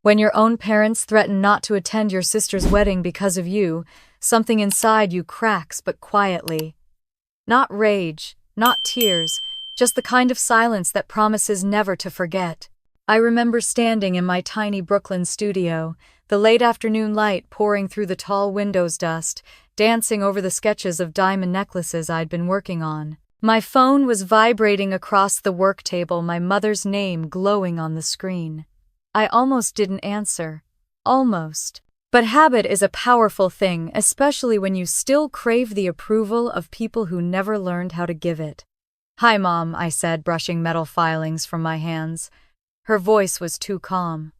When your own parents threaten not to attend your sister's wedding because of you, something inside you cracks, but quietly. Not rage, not tears, just the kind of silence that promises never to forget. I remember standing in my tiny Brooklyn studio, the late afternoon light pouring through the tall windows dust, dancing over the sketches of diamond necklaces I'd been working on. My phone was vibrating across the work table, my mother's name glowing on the screen. I almost didn't answer. Almost. But habit is a powerful thing, especially when you still crave the approval of people who never learned how to give it. "Hi, Mom," I said, brushing metal filings from my hands. Her voice was too calm.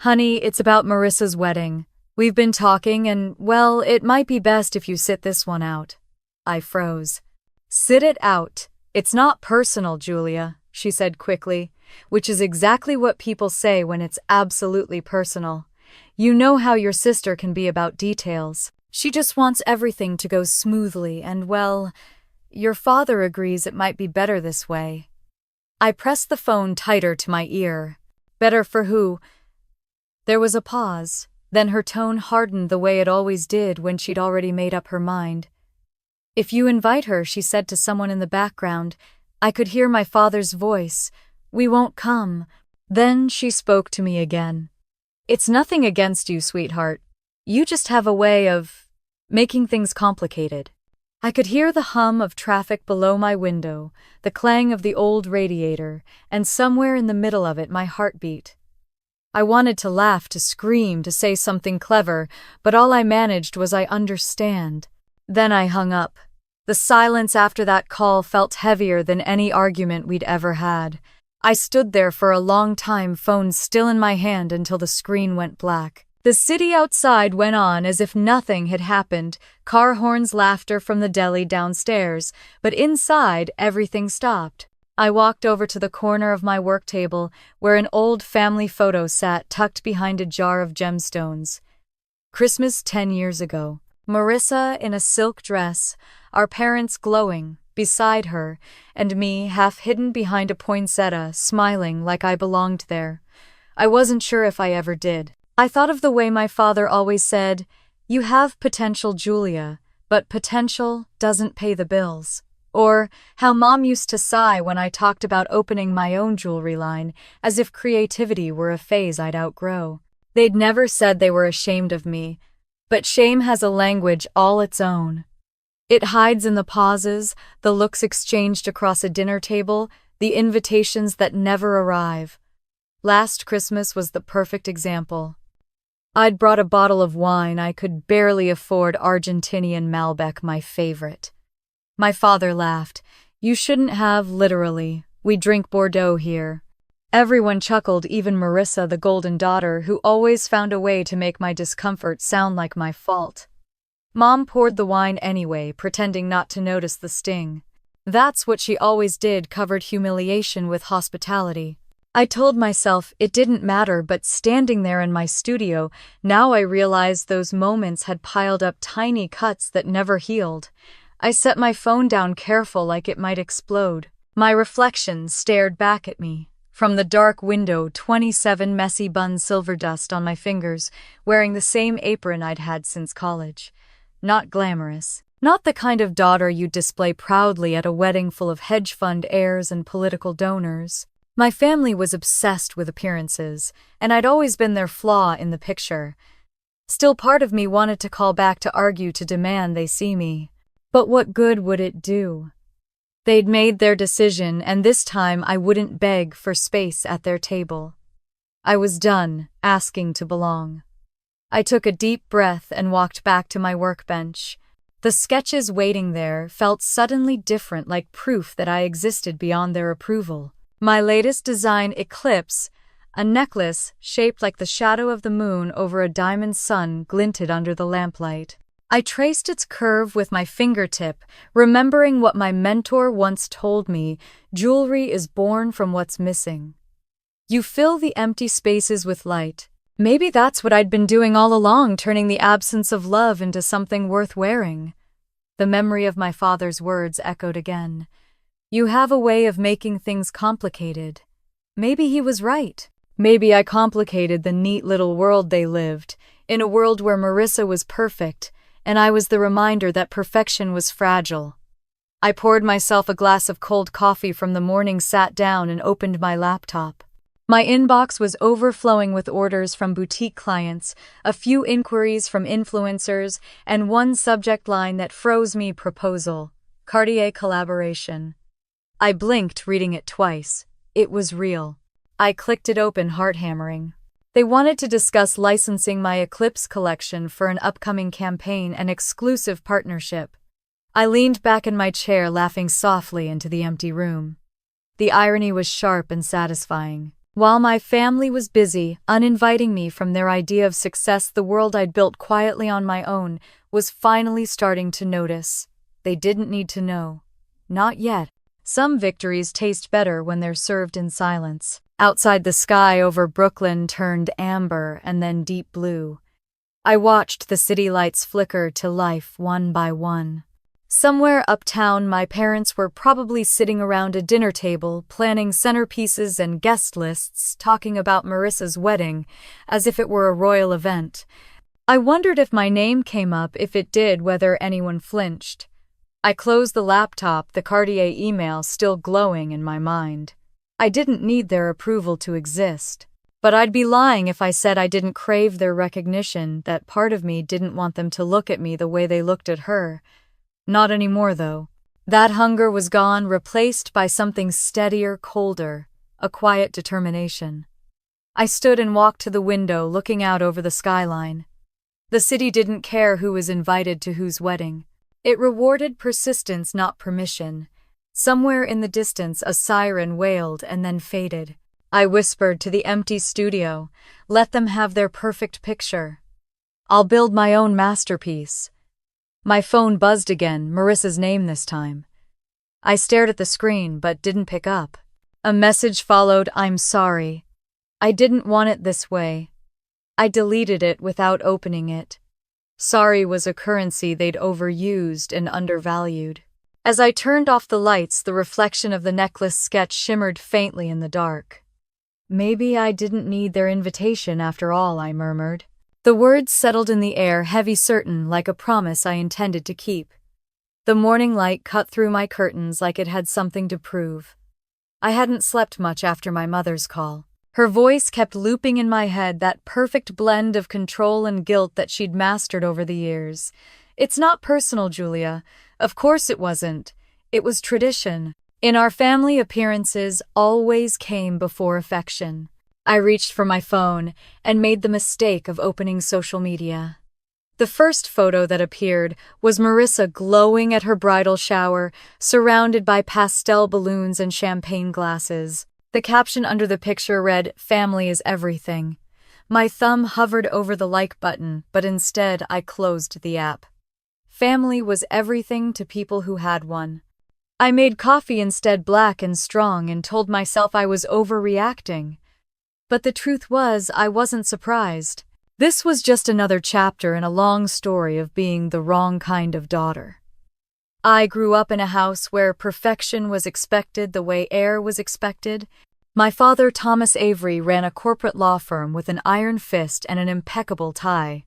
"Honey, it's about Marissa's wedding. We've been talking and, well, it might be best if you sit this one out." I froze. "Sit it out. It's not personal, Julia," she said quickly, which is exactly what people say when it's absolutely personal. You know how your sister can be about details. She just wants everything to go smoothly and, well, your father agrees it might be better this way. I pressed the phone tighter to my ear. Better for who? There was a pause, then her tone hardened the way it always did when she'd already made up her mind. "If you invite her," she said to someone in the background. I could hear my father's voice. "We won't come." Then she spoke to me again. "It's nothing against you, sweetheart. You just have a way of making things complicated." I could hear the hum of traffic below my window, the clang of the old radiator, and somewhere in the middle of it my heart beat. I wanted to laugh, to scream, to say something clever, but all I managed was "I understand." Then I hung up. The silence after that call felt heavier than any argument we'd ever had. I stood there for a long time, phone still in my hand, until the screen went black. The city outside went on as if nothing had happened, car horns, laughter from the deli downstairs, but inside everything stopped. I walked over to the corner of my work table where an old family photo sat tucked behind a jar of gemstones. Christmas 10 years ago. Marissa in a silk dress, our parents glowing beside her, and me half hidden behind a poinsettia, smiling like I belonged there. I wasn't sure if I ever did. I thought of the way my father always said, "You have potential, Julia, but potential doesn't pay the bills." Or how Mom used to sigh when I talked about opening my own jewelry line, as if creativity were a phase I'd outgrow. They'd never said they were ashamed of me, but shame has a language all its own. It hides in the pauses, the looks exchanged across a dinner table, the invitations that never arrive. Last Christmas was the perfect example. I'd brought a bottle of wine I could barely afford, Argentinian Malbec, my favorite. My father laughed. "You shouldn't have, literally. We drink Bordeaux here." Everyone chuckled, even Marissa, the golden daughter, who always found a way to make my discomfort sound like my fault. Mom poured the wine anyway, pretending not to notice the sting. That's what she always did, covered humiliation with hospitality. I told myself it didn't matter, but standing there in my studio, now I realized those moments had piled up tiny cuts that never healed. I set my phone down, careful, like it might explode. My reflection stared back at me. From the dark window, 27 messy bun silver dust on my fingers, wearing the same apron I'd had since college. Not glamorous. Not the kind of daughter you'd display proudly at a wedding full of hedge fund heirs and political donors. My family was obsessed with appearances, and I'd always been their flaw in the picture. Still, part of me wanted to call back, to argue, to demand they see me. But what good would it do? They'd made their decision, and this time I wouldn't beg for space at their table. I was done asking to belong. I took a deep breath and walked back to my workbench. The sketches waiting there felt suddenly different, like proof that I existed beyond their approval. My latest design, Eclipse, a necklace shaped like the shadow of the moon over a diamond sun, glinted under the lamplight. I traced its curve with my fingertip, remembering what my mentor once told me: jewelry is born from what's missing. You fill the empty spaces with light. Maybe that's what I'd been doing all along, turning the absence of love into something worth wearing. The memory of my father's words echoed again. You have a way of making things complicated. Maybe he was right. Maybe I complicated the neat little world they lived, in a world where Marissa was perfect, and I was the reminder that perfection was fragile. I poured myself a glass of cold coffee from the morning, sat down, and opened my laptop. My inbox was overflowing with orders from boutique clients, a few inquiries from influencers, and one subject line that froze me: proposal, Cartier collaboration. I blinked, reading it twice. It was real. I clicked it open, heart hammering. They wanted to discuss licensing my Eclipse collection for an upcoming campaign and exclusive partnership. I leaned back in my chair, laughing softly into the empty room. The irony was sharp and satisfying. While my family was busy, uninviting me from their idea of success, the world I'd built quietly on my own was finally starting to notice. They didn't need to know. Not yet. Some victories taste better when they're served in silence. Outside, the sky over Brooklyn turned amber and then deep blue. I watched the city lights flicker to life one by one. Somewhere uptown, my parents were probably sitting around a dinner table, planning centerpieces and guest lists, talking about Marissa's wedding, as if it were a royal event. I wondered if my name came up. If it did, whether anyone flinched. I closed the laptop, the Cartier email still glowing in my mind. I didn't need their approval to exist. But I'd be lying if I said I didn't crave their recognition, that part of me didn't want them to look at me the way they looked at her. Not anymore, though. That hunger was gone, replaced by something steadier, colder, a quiet determination. I stood and walked to the window, looking out over the skyline. The city didn't care who was invited to whose wedding. It rewarded persistence, not permission. Somewhere in the distance, a siren wailed and then faded. I whispered to the empty studio, let them have their perfect picture. I'll build my own masterpiece. My phone buzzed again, Marissa's name this time. I stared at the screen but didn't pick up. A message followed: I'm sorry. I didn't want it this way. I deleted it without opening it. Sorry was a currency they'd overused and undervalued. As I turned off the lights, the reflection of the necklace sketch shimmered faintly in the dark. Maybe I didn't need their invitation after all, I murmured. The words settled in the air, heavy, certain, like a promise I intended to keep. The morning light cut through my curtains like it had something to prove. I hadn't slept much after my mother's call. Her voice kept looping in my head, that perfect blend of control and guilt that she'd mastered over the years. It's not personal, Julia. Of course it wasn't. It was tradition. In our family, appearances always came before affection. I reached for my phone and made the mistake of opening social media. The first photo that appeared was Marissa glowing at her bridal shower, surrounded by pastel balloons and champagne glasses. The caption under the picture read, "Family is everything." My thumb hovered over the like button, but instead I closed the app. Family was everything to people who had one. I made coffee instead, black and strong, and told myself I was overreacting. But the truth was, I wasn't surprised. This was just another chapter in a long story of being the wrong kind of daughter. I grew up in a house where perfection was expected the way air was expected. My father, Thomas Avery, ran a corporate law firm with an iron fist and an impeccable tie.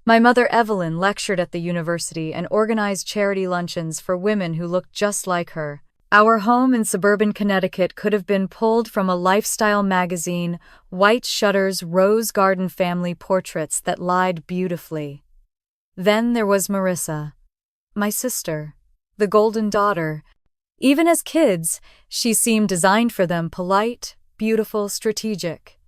My mother, Evelyn, lectured at the university and organized charity luncheons for women who looked just like her. Our home in suburban Connecticut could have been pulled from a lifestyle magazine, white shutters, rose garden family portraits that lied beautifully. Then there was Marissa, my sister, the golden daughter. Even as kids, she seemed designed for them, polite, beautiful, strategic.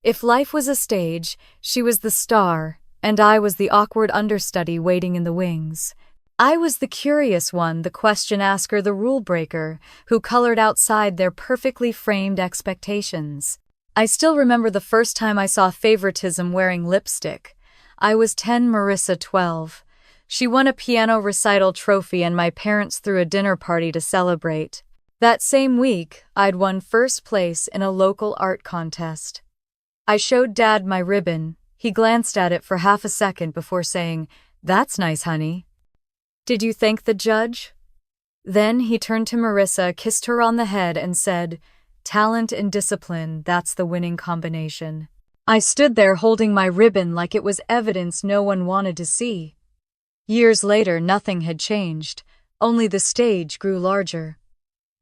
If life was a stage, she was the star, and I was the awkward understudy waiting in the wings. I was the curious one, the question asker, the rule breaker, who colored outside their perfectly framed expectations. I still remember the first time I saw favoritism wearing lipstick. I was 10, Marissa 12. She won a piano recital trophy and my parents threw a dinner party to celebrate. That same week, I'd won first place in a local art contest. I showed Dad my ribbon. He glanced at it for half a second before saying, "That's nice, honey. Did you thank the judge?" Then he turned to Marissa, kissed her on the head, and said, Talent and discipline, that's the winning combination. I stood there holding my ribbon like it was evidence no one wanted to see. Years later, nothing had changed, only the stage grew larger.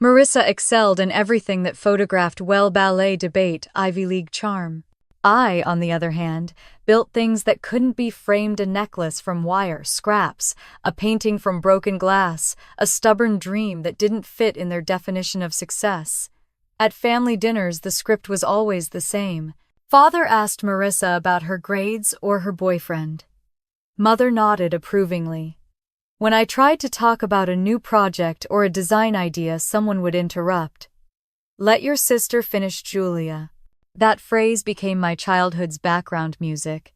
Marissa excelled in everything that photographed well: ballet, debate, Ivy League charm. I, on the other hand, built things that couldn't be framed: a necklace from wire, scraps, a painting from broken glass, a stubborn dream that didn't fit in their definition of success. At family dinners, the script was always the same. Father asked Marissa about her grades or her boyfriend. Mother nodded approvingly. When I tried to talk about a new project or a design idea, someone would interrupt. "Let your sister finish, Julia." That phrase became my childhood's background music.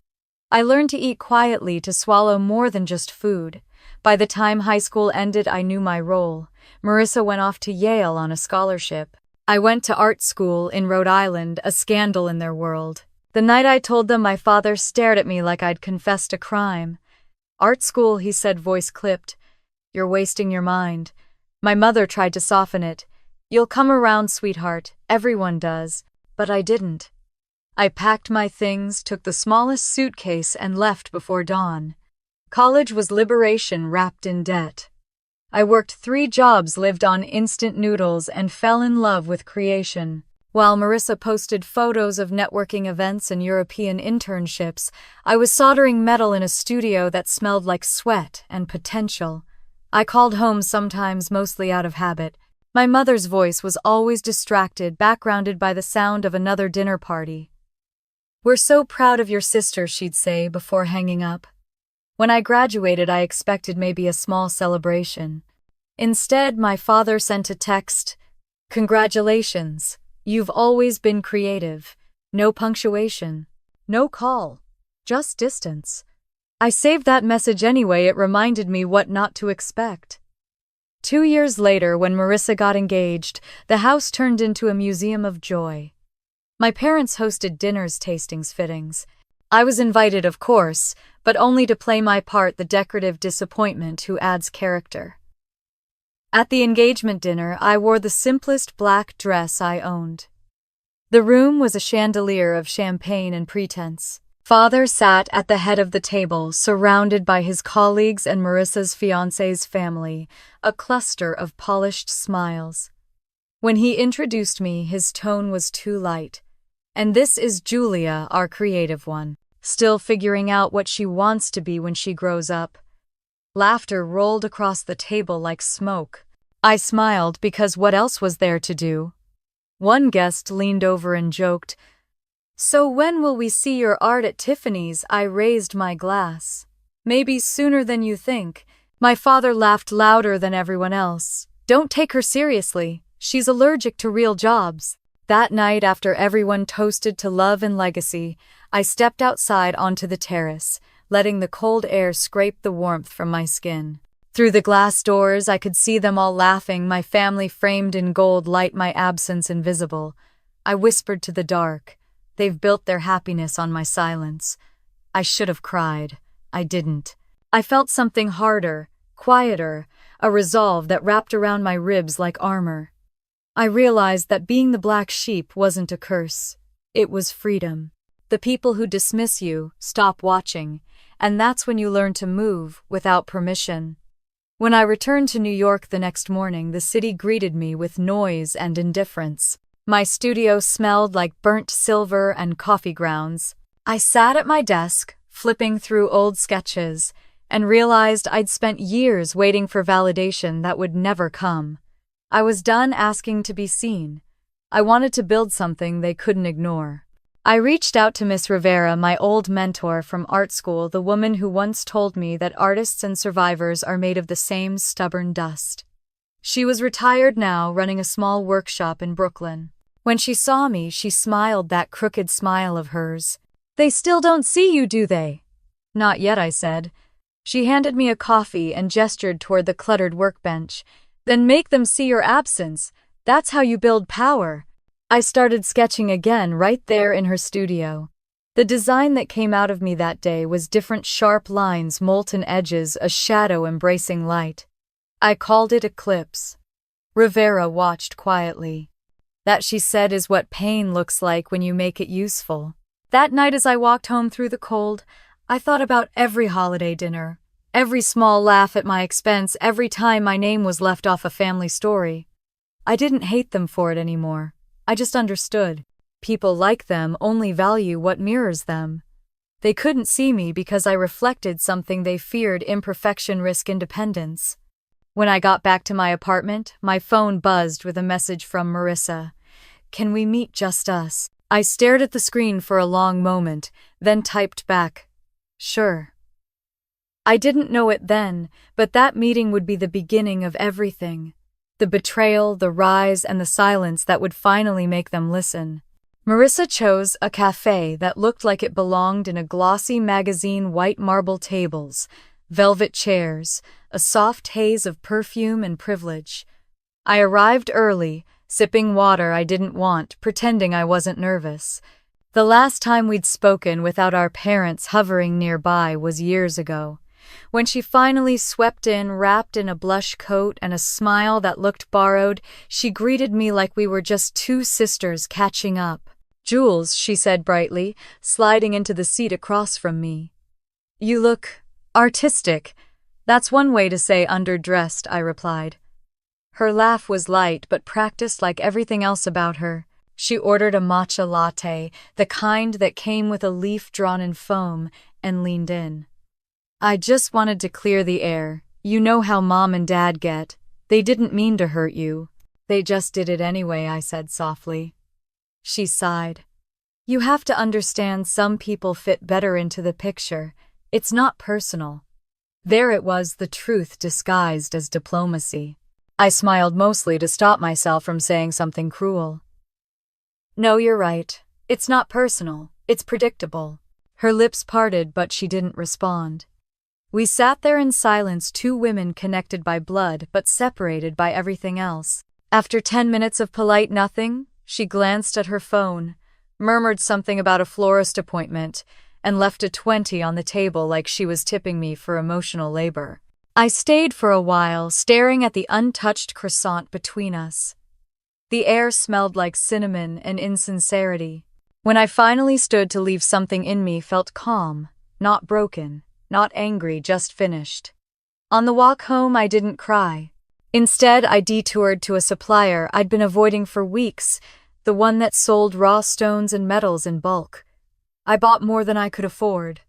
I learned to eat quietly, to swallow more than just food. By the time high school ended, I knew my role. Marissa went off to Yale on a scholarship. I went to art school in Rhode Island, a scandal in their world. The night I told them, my father stared at me like I'd confessed a crime. "Art school," he said, voice clipped. "You're wasting your mind." My mother tried to soften it. "You'll come around, sweetheart. Everyone does." But I didn't. I packed my things, took the smallest suitcase, and left before dawn. College was liberation wrapped in debt. I worked 3 jobs, lived on instant noodles, and fell in love with creation. While Marissa posted photos of networking events and European internships, I was soldering metal in a studio that smelled like sweat and potential. I called home sometimes, mostly out of habit. My mother's voice was always distracted, backgrounded by the sound of another dinner party. "We're so proud of your sister," she'd say before hanging up. When I graduated, I expected maybe a small celebration. Instead, my father sent a text: "Congratulations. You've always been creative." No punctuation. No call. Just distance. I saved that message anyway. It reminded me what not to expect. 2 years later, when Marissa got engaged, the house turned into a museum of joy. My parents hosted dinners, tastings, fittings. I was invited, of course, but only to play my part, the decorative disappointment who adds character. At the engagement dinner, I wore the simplest black dress I owned. The room was a chandelier of champagne and pretense. Father sat at the head of the table, surrounded by his colleagues and Marissa's fiancé's family, a cluster of polished smiles. When he introduced me, his tone was too light. "And this is Julia, our creative one, still figuring out what she wants to be when she grows up." Laughter rolled across the table like smoke. I smiled because what else was there to do? One guest leaned over and joked, "So when will we see your art at Tiffany's?" I raised my glass. "Maybe sooner than you think." My father laughed louder than everyone else. "Don't take her seriously. She's allergic to real jobs." That night, after everyone toasted to love and legacy, I stepped outside onto the terrace, letting the cold air scrape the warmth from my skin. Through the glass doors, I could see them all laughing, my family framed in gold light, my absence invisible. I whispered to the dark, "They've built their happiness on my silence." I should have cried. I didn't. I felt something harder, quieter, a resolve that wrapped around my ribs like armor. I realized that being the black sheep wasn't a curse. It was freedom. The people who dismiss you stop watching, and that's when you learn to move without permission. When I returned to New York the next morning, the city greeted me with noise and indifference. My studio smelled like burnt silver and coffee grounds. I sat at my desk, flipping through old sketches, and realized I'd spent years waiting for validation that would never come. I was done asking to be seen. I wanted to build something they couldn't ignore. I reached out to Miss Rivera, my old mentor from art school, the woman who once told me that artists and survivors are made of the same stubborn dust. She was retired now, running a small workshop in Brooklyn. When she saw me, she smiled that crooked smile of hers. "They still don't see you, do they?" "Not yet," I said. She handed me a coffee and gestured toward the cluttered workbench. "Then make them see your absence. That's how you build power." I started sketching again right there in her studio. The design that came out of me that day was different: sharp lines, molten edges, a shadow embracing light. I called it Eclipse. Rivera watched quietly. That, she said, is what pain looks like when you make it useful. That night as I walked home through the cold, I thought about every holiday dinner, every small laugh at my expense, every time my name was left off a family story. I didn't hate them for it anymore. I just understood. People like them only value what mirrors them. They couldn't see me because I reflected something they feared: imperfection, risk, independence. When I got back to my apartment, my phone buzzed with a message from Marissa. "Can we meet, just us?" I stared at the screen for a long moment, then typed back, "Sure." I didn't know it then, but that meeting would be the beginning of everything. The betrayal, the rise, and the silence that would finally make them listen. Marissa chose a cafe that looked like it belonged in a glossy magazine: white marble tables, velvet chairs, a soft haze of perfume and privilege. I arrived early, sipping water I didn't want, pretending I wasn't nervous. The last time we'd spoken without our parents hovering nearby was years ago. When she finally swept in, wrapped in a blush coat and a smile that looked borrowed, she greeted me like we were just two sisters catching up. "Jules," she said brightly, sliding into the seat across from me. "You look artistic." "That's one way to say underdressed," I replied. Her laugh was light but practiced, like everything else about her. She ordered a matcha latte, the kind that came with a leaf drawn in foam, and leaned in. "I just wanted to clear the air. You know how Mom and Dad get. They didn't mean to hurt you. They just did it anyway," I said softly. She sighed. "You have to understand, some people fit better into the picture. It's not personal." There it was, the truth disguised as diplomacy. I smiled, mostly to stop myself from saying something cruel. "No, you're right. It's not personal. It's predictable." Her lips parted, but she didn't respond. We sat there in silence, two women connected by blood but separated by everything else. After 10 minutes of polite nothing, she glanced at her phone, murmured something about a florist appointment, and left a 20 on the table like she was tipping me for emotional labor. I stayed for a while, staring at the untouched croissant between us. The air smelled like cinnamon and insincerity. When I finally stood to leave, something in me felt calm, not broken, not angry, just finished. On the walk home, I didn't cry. Instead, I detoured to a supplier I'd been avoiding for weeks, the one that sold raw stones and metals in bulk. I bought more than I could afford.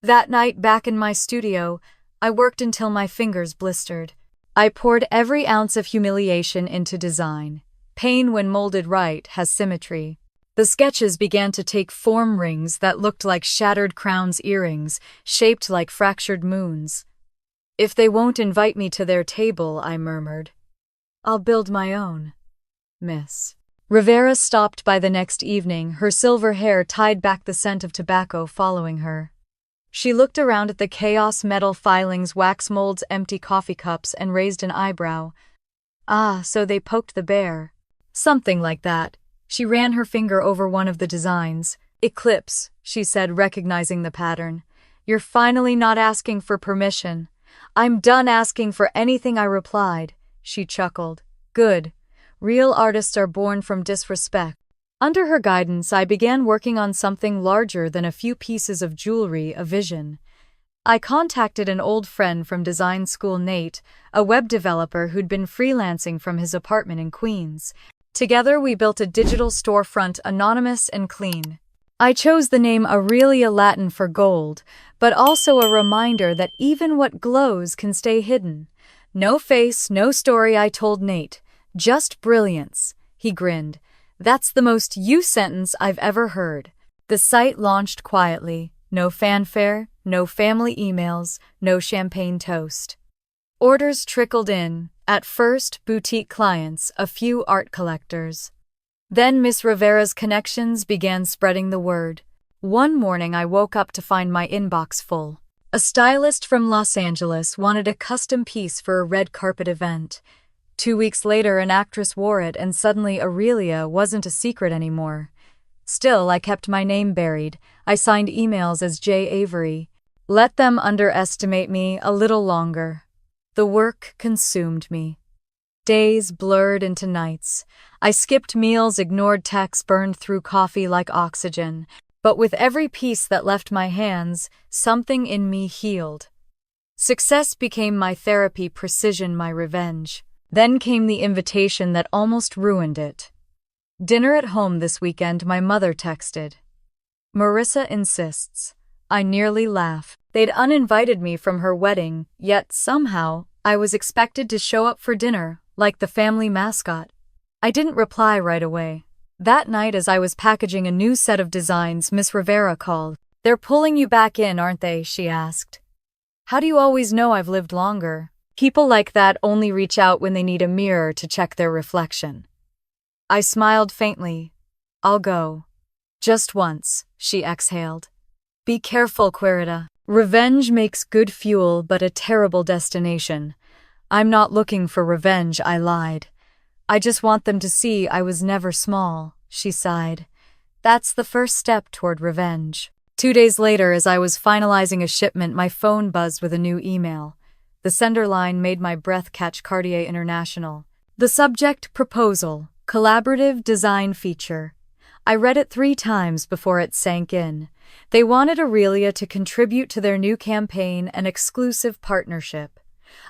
That night, back in my studio, I worked until my fingers blistered. I poured every ounce of humiliation into design. Pain, when molded right, has symmetry. The sketches began to take form: rings that looked like shattered crowns, earrings shaped like fractured moons. "If they won't invite me to their table," I murmured, "I'll build my own." Miss Rivera stopped by the next evening, her silver hair tied back, the scent of tobacco following her. She looked around at the chaos: metal filings, wax molds, empty coffee cups, and raised an eyebrow. "Ah, so they poked the bear." "Something like that." She ran her finger over one of the designs. "Eclipse," she said, recognizing the pattern. "You're finally not asking for permission." "I'm done asking for anything," I replied. She chuckled. "Good. Real artists are born from disrespect." Under her guidance, I began working on something larger than a few pieces of jewelry, a vision. I contacted an old friend from design school, Nate, a web developer who'd been freelancing from his apartment in Queens. Together, we built a digital storefront, anonymous and clean. I chose the name Aurelia, Latin for gold, but also a reminder that even what glows can stay hidden. "No face, no story," I told Nate. "Just brilliance." He grinned. "That's the most you sentence I've ever heard." The site launched quietly. No fanfare, no family emails, no champagne toast. Orders trickled in. At first, boutique clients, a few art collectors. Then Miss Rivera's connections began spreading the word. One morning, I woke up to find my inbox full. A stylist from Los Angeles wanted a custom piece for a red carpet event. 2 weeks later, an actress wore it, and suddenly Aurelia wasn't a secret anymore. Still, I kept my name buried. I signed emails as J. Avery. Let them underestimate me a little longer. The work consumed me. Days blurred into nights. I skipped meals, ignored texts, burned through coffee like oxygen. But with every piece that left my hands, something in me healed. Success became my therapy, precision my revenge. Then came the invitation that almost ruined it. Dinner at home this weekend, my mother texted. Marissa insists. I nearly laughed. They'd uninvited me from her wedding, yet somehow I was expected to show up for dinner, like the family mascot. I didn't reply right away. That night, as I was packaging a new set of designs, Miss Rivera called. They're pulling you back in, aren't they? She asked. How do you always know I've lived longer? People like that only reach out when they need a mirror to check their reflection. I smiled faintly. I'll go. Just once, she exhaled. Be careful, Querida. Revenge makes good fuel but a terrible destination. I'm not looking for revenge, I lied. I just want them to see I was never small, she sighed. That's the first step toward revenge. 2 days later, as I was finalizing a shipment, my phone buzzed with a new email. The sender line made my breath catch. Cartier International. The subject, proposal, collaborative design feature. I read it 3 times before it sank in. They wanted Aurelia to contribute to their new campaign, an exclusive partnership.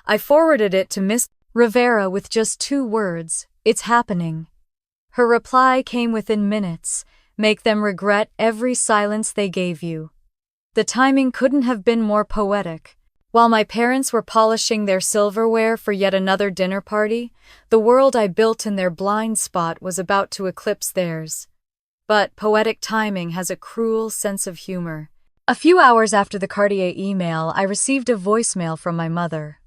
I forwarded it to Miss Rivera with just 2 words, it's happening. Her reply came within minutes, make them regret every silence they gave you. The timing couldn't have been more poetic. While my parents were polishing their silverware for yet another dinner party, the world I built in their blind spot was about to eclipse theirs. But poetic timing has a cruel sense of humor. A few hours after the Cartier email, I received a voicemail from my mother.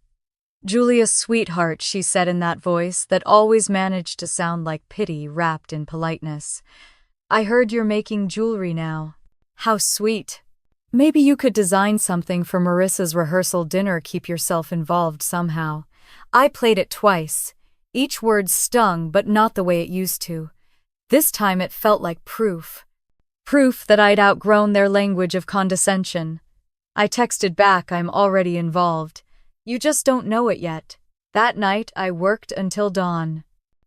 Julia, sweetheart, she said in that voice that always managed to sound like pity wrapped in politeness. I heard you're making jewelry now. How sweet. Maybe you could design something for Marissa's rehearsal dinner, keep yourself involved somehow. I played it twice. Each word stung, but not the way it used to. This time it felt like proof. Proof that I'd outgrown their language of condescension. I texted back, I'm already involved. You just don't know it yet. That night I worked until dawn.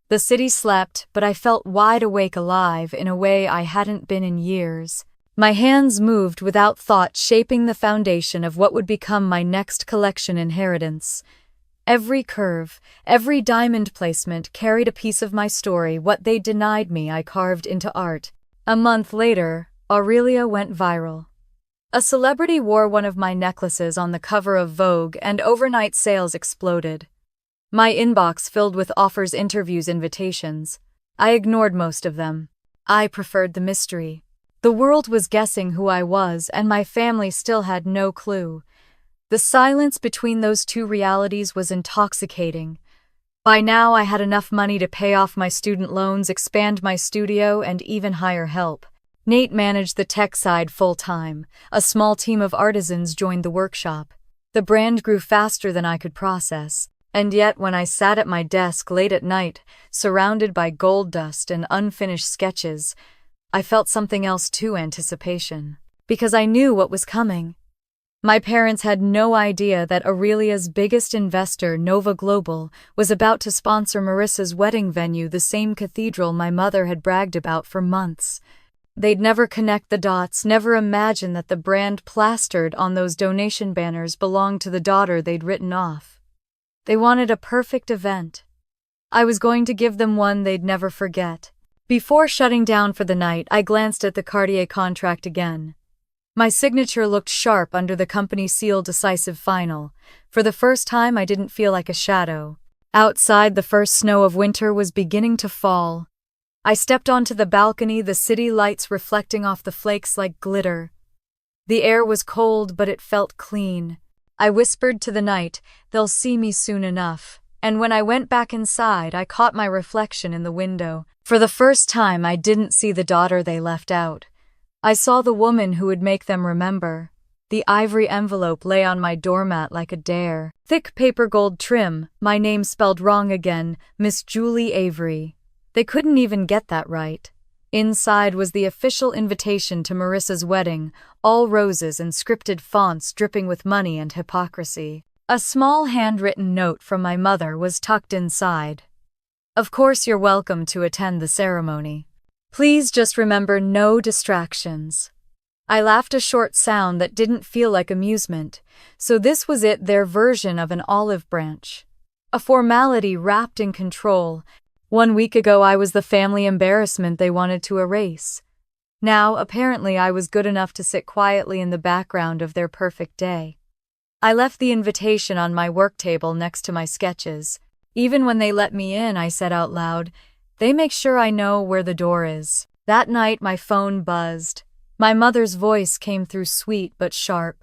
The city slept, but I felt wide awake, alive in a way I hadn't been in years. My hands moved without thought, shaping the foundation of what would become my next collection inheritance. Every curve, every diamond placement carried a piece of my story. What they denied me, I carved into art. A month later, Aurelia went viral. A celebrity wore one of my necklaces on the cover of Vogue, and overnight sales exploded. My inbox filled with offers, interviews, invitations. I ignored most of them. I preferred the mystery. The world was guessing who I was, and my family still had no clue. The silence between those 2 realities was intoxicating. By now, I had enough money to pay off my student loans, expand my studio, and even hire help. Nate managed the tech side full-time. A small team of artisans joined the workshop. The brand grew faster than I could process. And yet, when I sat at my desk late at night, surrounded by gold dust and unfinished sketches, I felt something else too, anticipation. Because I knew what was coming. My parents had no idea that Aurelia's biggest investor, Nova Global, was about to sponsor Marissa's wedding venue, the same cathedral my mother had bragged about for months. They'd never connect the dots, never imagine that the brand plastered on those donation banners belonged to the daughter they'd written off. They wanted a perfect event. I was going to give them one they'd never forget. Before shutting down for the night, I glanced at the Cartier contract again. My signature looked sharp under the company seal, decisive final. For the first time, I didn't feel like a shadow. Outside, the first snow of winter was beginning to fall. I stepped onto the balcony, the city lights reflecting off the flakes like glitter. The air was cold, but it felt clean. I whispered to the night, they'll see me soon enough. And when I went back inside, I caught my reflection in the window. For the first time, I didn't see the daughter they left out. I saw the woman who would make them remember. The ivory envelope lay on my doormat like a dare. Thick paper gold trim, my name spelled wrong again, Miss Julie Avery. They couldn't even get that right. Inside was the official invitation to Marissa's wedding, all roses and scripted fonts dripping with money and hypocrisy. A small handwritten note from my mother was tucked inside. Of course you're welcome to attend the ceremony. Please just remember no distractions. I laughed a short sound that didn't feel like amusement, so this was it, their version of an olive branch. A formality wrapped in control. 1 week ago I was the family embarrassment they wanted to erase. Now, apparently I was good enough to sit quietly in the background of their perfect day. I left the invitation on my work table next to my sketches. Even when they let me in, I said out loud, "They make sure I know where the door is." That night my phone buzzed. My mother's voice came through sweet but sharp.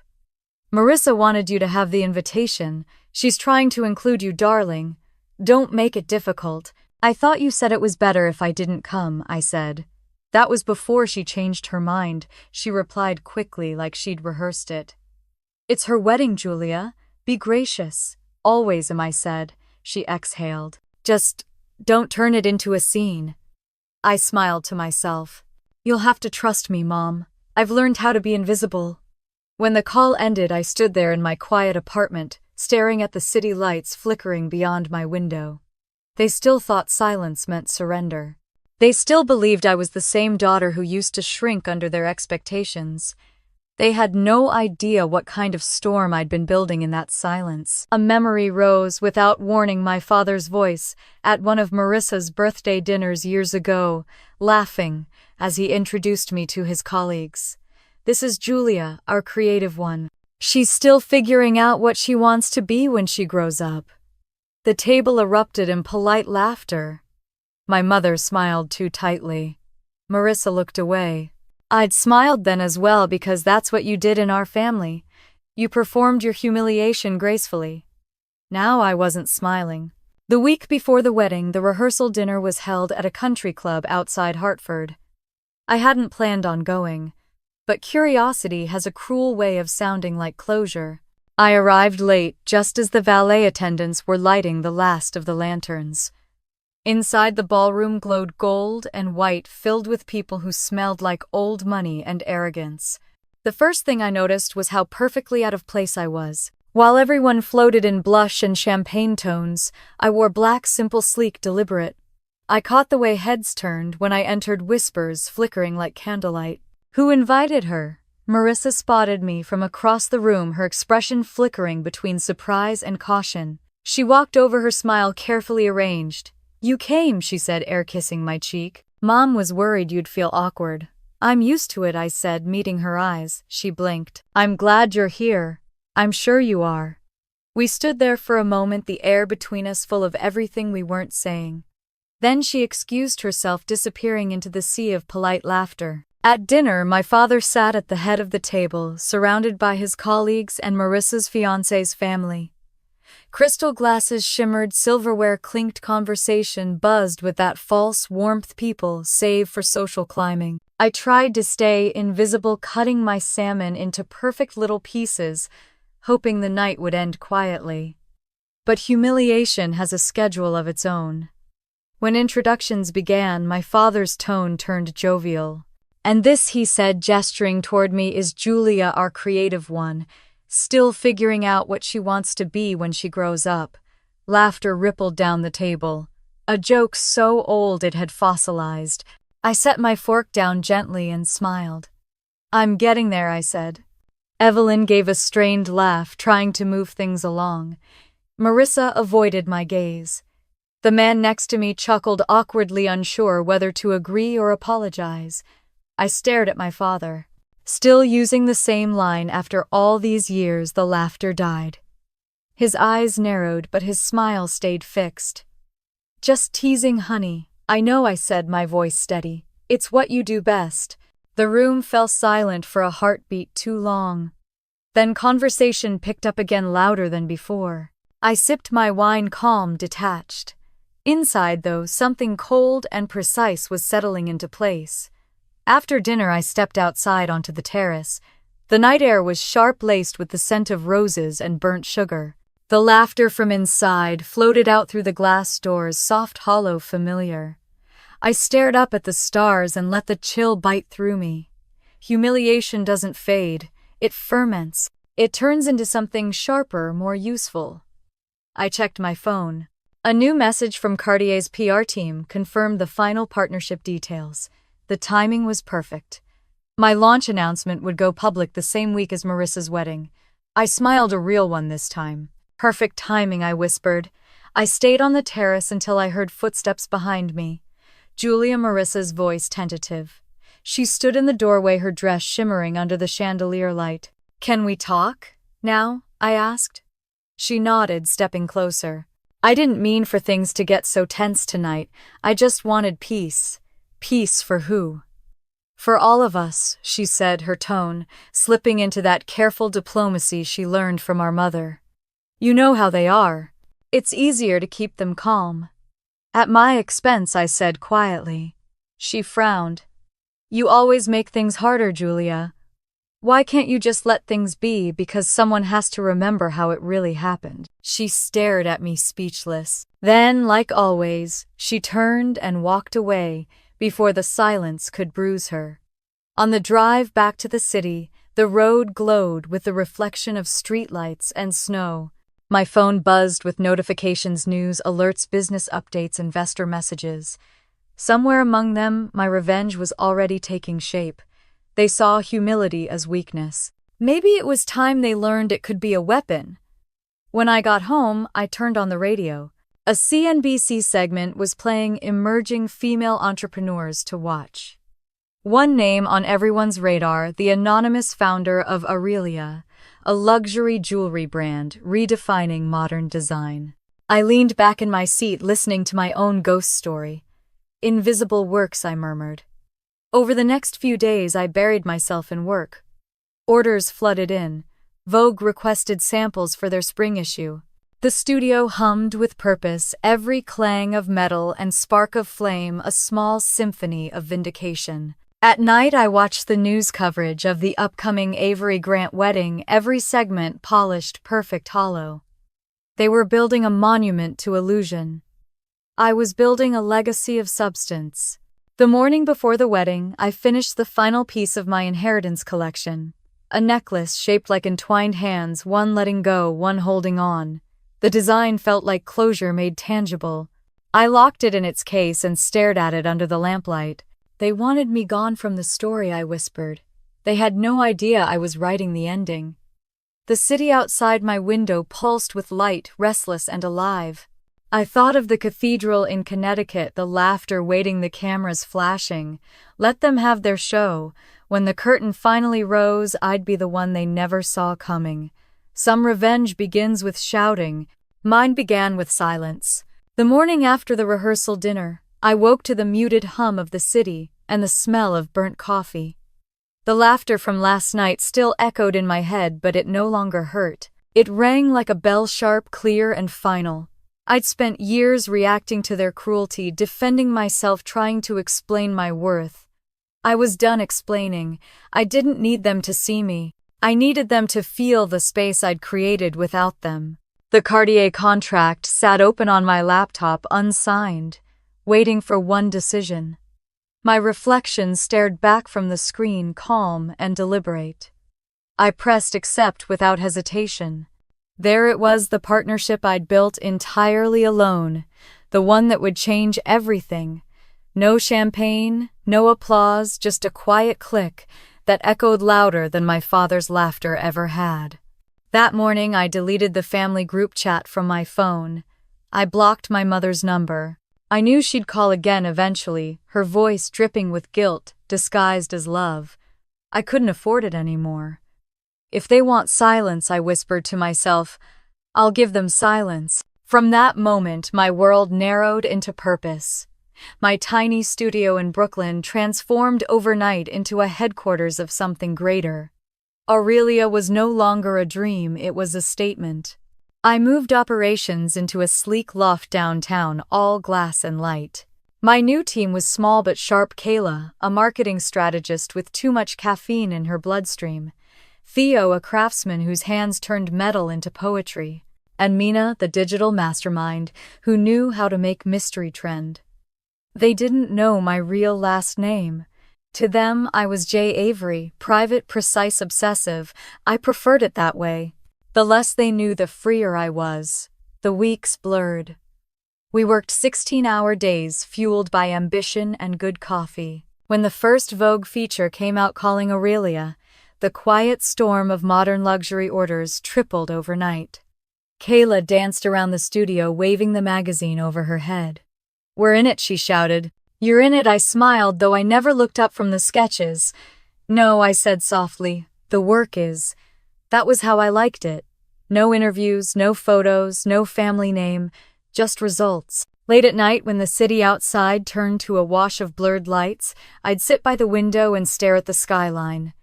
"Marissa wanted you to have the invitation. She's trying to include you, darling. Don't make it difficult." "I thought you said it was better if I didn't come," I said. That was before she changed her mind. She replied quickly, like she'd rehearsed it. "It's her wedding, Julia. Be gracious." "Always am," I said. She exhaled. "Just don't turn it into a scene." I smiled to myself. "You'll have to trust me, Mom. I've learned how to be invisible." When the call ended, I stood there in my quiet apartment, staring at the city lights flickering beyond my window. They still thought silence meant surrender. They still believed I was the same daughter who used to shrink under their expectations. They had no idea what kind of storm I'd been building in that silence. A memory rose without warning, my father's voice at one of Marissa's birthday dinners years ago, laughing as he introduced me to his colleagues. "This is Julia, our creative one. She's still figuring out what she wants to be when she grows up." The table erupted in polite laughter. My mother smiled too tightly. Marissa looked away. I'd smiled then as well, because that's what you did in our family. You performed your humiliation gracefully. Now I wasn't smiling. The week before the wedding, the rehearsal dinner was held at a country club outside Hartford. I hadn't planned on going, but curiosity has a cruel way of sounding like closure. I arrived late, just as the valet attendants were lighting the last of the lanterns. Inside, the ballroom glowed gold and white, filled with people who smelled like old money and arrogance. The first thing I noticed was how perfectly out of place I was. While everyone floated in blush and champagne tones, I wore black, simple, sleek, deliberate. I caught the way heads turned when I entered, whispers flickering like candlelight. "Who invited her?" Marissa spotted me from across the room, her expression flickering between surprise and caution. She walked over, her smile carefully arranged. "You came," she said, air-kissing my cheek. "Mom was worried you'd feel awkward." "I'm used to it," I said, meeting her eyes. She blinked. "I'm glad you're here." "I'm sure you are." We stood there for a moment, the air between us full of everything we weren't saying. Then she excused herself, disappearing into the sea of polite laughter. At dinner, my father sat at the head of the table, surrounded by his colleagues and Marissa's fiancé's family. Crystal glasses shimmered, silverware clinked, conversation buzzed with that false warmth people save for social climbing. I tried to stay invisible, cutting my salmon into perfect little pieces, hoping the night would end quietly. But humiliation has a schedule of its own. When introductions began, my father's tone turned jovial. "And this," he said, gesturing toward me, "is Julia, our creative one. Still figuring out what she wants to be when she grows up." Laughter rippled down the table. A joke so old it had fossilized. I set my fork down gently and smiled. "I'm getting there," I said. Evelyn gave a strained laugh, trying to move things along. Marissa avoided my gaze. The man next to me chuckled, awkwardly unsure whether to agree or apologize. I stared at my father. Still using the same line after all these years, the laughter died. His eyes narrowed, but his smile stayed fixed. "Just teasing, honey." "I know," I said, my voice steady. "It's what you do best." The room fell silent for a heartbeat too long. Then conversation picked up again, louder than before. I sipped my wine, calm, detached. Inside, though, something cold and precise was settling into place. After dinner, I stepped outside onto the terrace. The night air was sharp, laced with the scent of roses and burnt sugar. The laughter from inside floated out through the glass doors, soft, hollow, familiar. I stared up at the stars and let the chill bite through me. Humiliation doesn't fade. It ferments. It turns into something sharper, more useful. I checked my phone. A new message from Cartier's PR team confirmed the final partnership details. The timing was perfect. My launch announcement would go public the same week as Marissa's wedding. I smiled, a real one this time. Perfect timing, I whispered. I stayed on the terrace until I heard footsteps behind me. Julia, Marissa's voice tentative. She stood in the doorway, her dress shimmering under the chandelier light. "Can we talk now?" I asked. She nodded, stepping closer. "I didn't mean for things to get so tense tonight. I just wanted peace." "Peace for who?" "For all of us," she said, her tone slipping into that careful diplomacy she learned from our mother. "You know how they are. It's easier to keep them calm." "At my expense," I said quietly. She frowned. "You always make things harder, Julia. Why can't you just let things be because someone has to remember how it really happened?" She stared at me, speechless. Then, like always, she turned and walked away before the silence could bruise her. On the drive back to the city, the road glowed with the reflection of streetlights and snow. My phone buzzed with notifications, news, alerts, business updates, investor messages. Somewhere among them, my revenge was already taking shape. They saw humility as weakness. Maybe it was time they learned it could be a weapon. When I got home, I turned on the radio. A CNBC segment was playing emerging female entrepreneurs to watch. One name on everyone's radar, the anonymous founder of Aurelia, a luxury jewelry brand redefining modern design. I leaned back in my seat, listening to my own ghost story. "Invisible works," I murmured. Over the next few days, I buried myself in work. Orders flooded in. Vogue requested samples for their spring issue. The studio hummed with purpose, every clang of metal and spark of flame a small symphony of vindication. At night, I watched the news coverage of the upcoming Avery Grant wedding, every segment polished, perfect, hollow. They were building a monument to illusion. I was building a legacy of substance. The morning before the wedding, I finished the final piece of my inheritance collection. A necklace shaped like entwined hands, one letting go, one holding on. The design felt like closure made tangible. I locked it in its case and stared at it under the lamplight. "They wanted me gone from the story," I whispered. "They had no idea I was writing the ending." The city outside my window pulsed with light, restless and alive. I thought of the cathedral in Connecticut, the laughter waiting, the cameras flashing. Let them have their show. When the curtain finally rose, I'd be the one they never saw coming. Some revenge begins with shouting. Mine began with silence. The morning after the rehearsal dinner, I woke to the muted hum of the city and the smell of burnt coffee. The laughter from last night still echoed in my head, but it no longer hurt. It rang like a bell, sharp, clear, and final. I'd spent years reacting to their cruelty, defending myself, trying to explain my worth. I was done explaining. I didn't need them to see me. I needed them to feel the space I'd created without them. The Cartier contract sat open on my laptop, unsigned, waiting for one decision. My reflection stared back from the screen, calm and deliberate. I pressed accept without hesitation. There it was, the partnership I'd built entirely alone, the one that would change everything. No champagne, no applause, just a quiet click that echoed louder than my father's laughter ever had. That morning, I deleted the family group chat from my phone. I blocked my mother's number. I knew she'd call again eventually, her voice dripping with guilt, disguised as love. I couldn't afford it anymore. If they want silence, I whispered to myself, I'll give them silence. From that moment, my world narrowed into purpose. My tiny studio in Brooklyn transformed overnight into a headquarters of something greater. Aurelia was no longer a dream, it was a statement. I moved operations into a sleek loft downtown, all glass and light. My new team was small but sharp: Kayla, a marketing strategist with too much caffeine in her bloodstream; Theo, a craftsman whose hands turned metal into poetry; and Mina, the digital mastermind, who knew how to make mystery trend. They didn't know my real last name. To them, I was J. Avery, private, precise, obsessive. I preferred it that way. The less they knew, the freer I was. The weeks blurred. We worked 16-hour days, fueled by ambition and good coffee. When the first Vogue feature came out calling Aurelia, the quiet storm of modern luxury orders tripled overnight. Kayla danced around the studio, waving the magazine over her head. "We're in it," she shouted. "You're in it," I smiled, though I never looked up from the sketches. "No," I said softly, "the work is." That was how I liked it. No interviews, no photos, no family name, just results. Late at night, when the city outside turned to a wash of blurred lights, I'd sit by the window and stare at the skyline.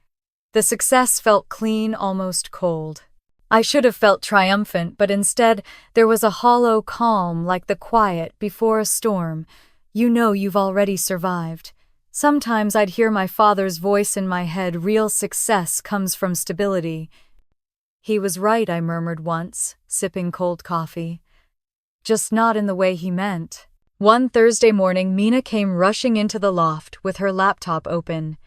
The success felt clean, almost cold. I should have felt triumphant, but instead there was a hollow calm, like the quiet before a storm. You know you've already survived. Sometimes I'd hear my father's voice in my head, "Real success comes from stability." "He was right," I murmured once, sipping cold coffee. Just not in the way he meant. One Thursday morning, Mina came rushing into the loft with her laptop open.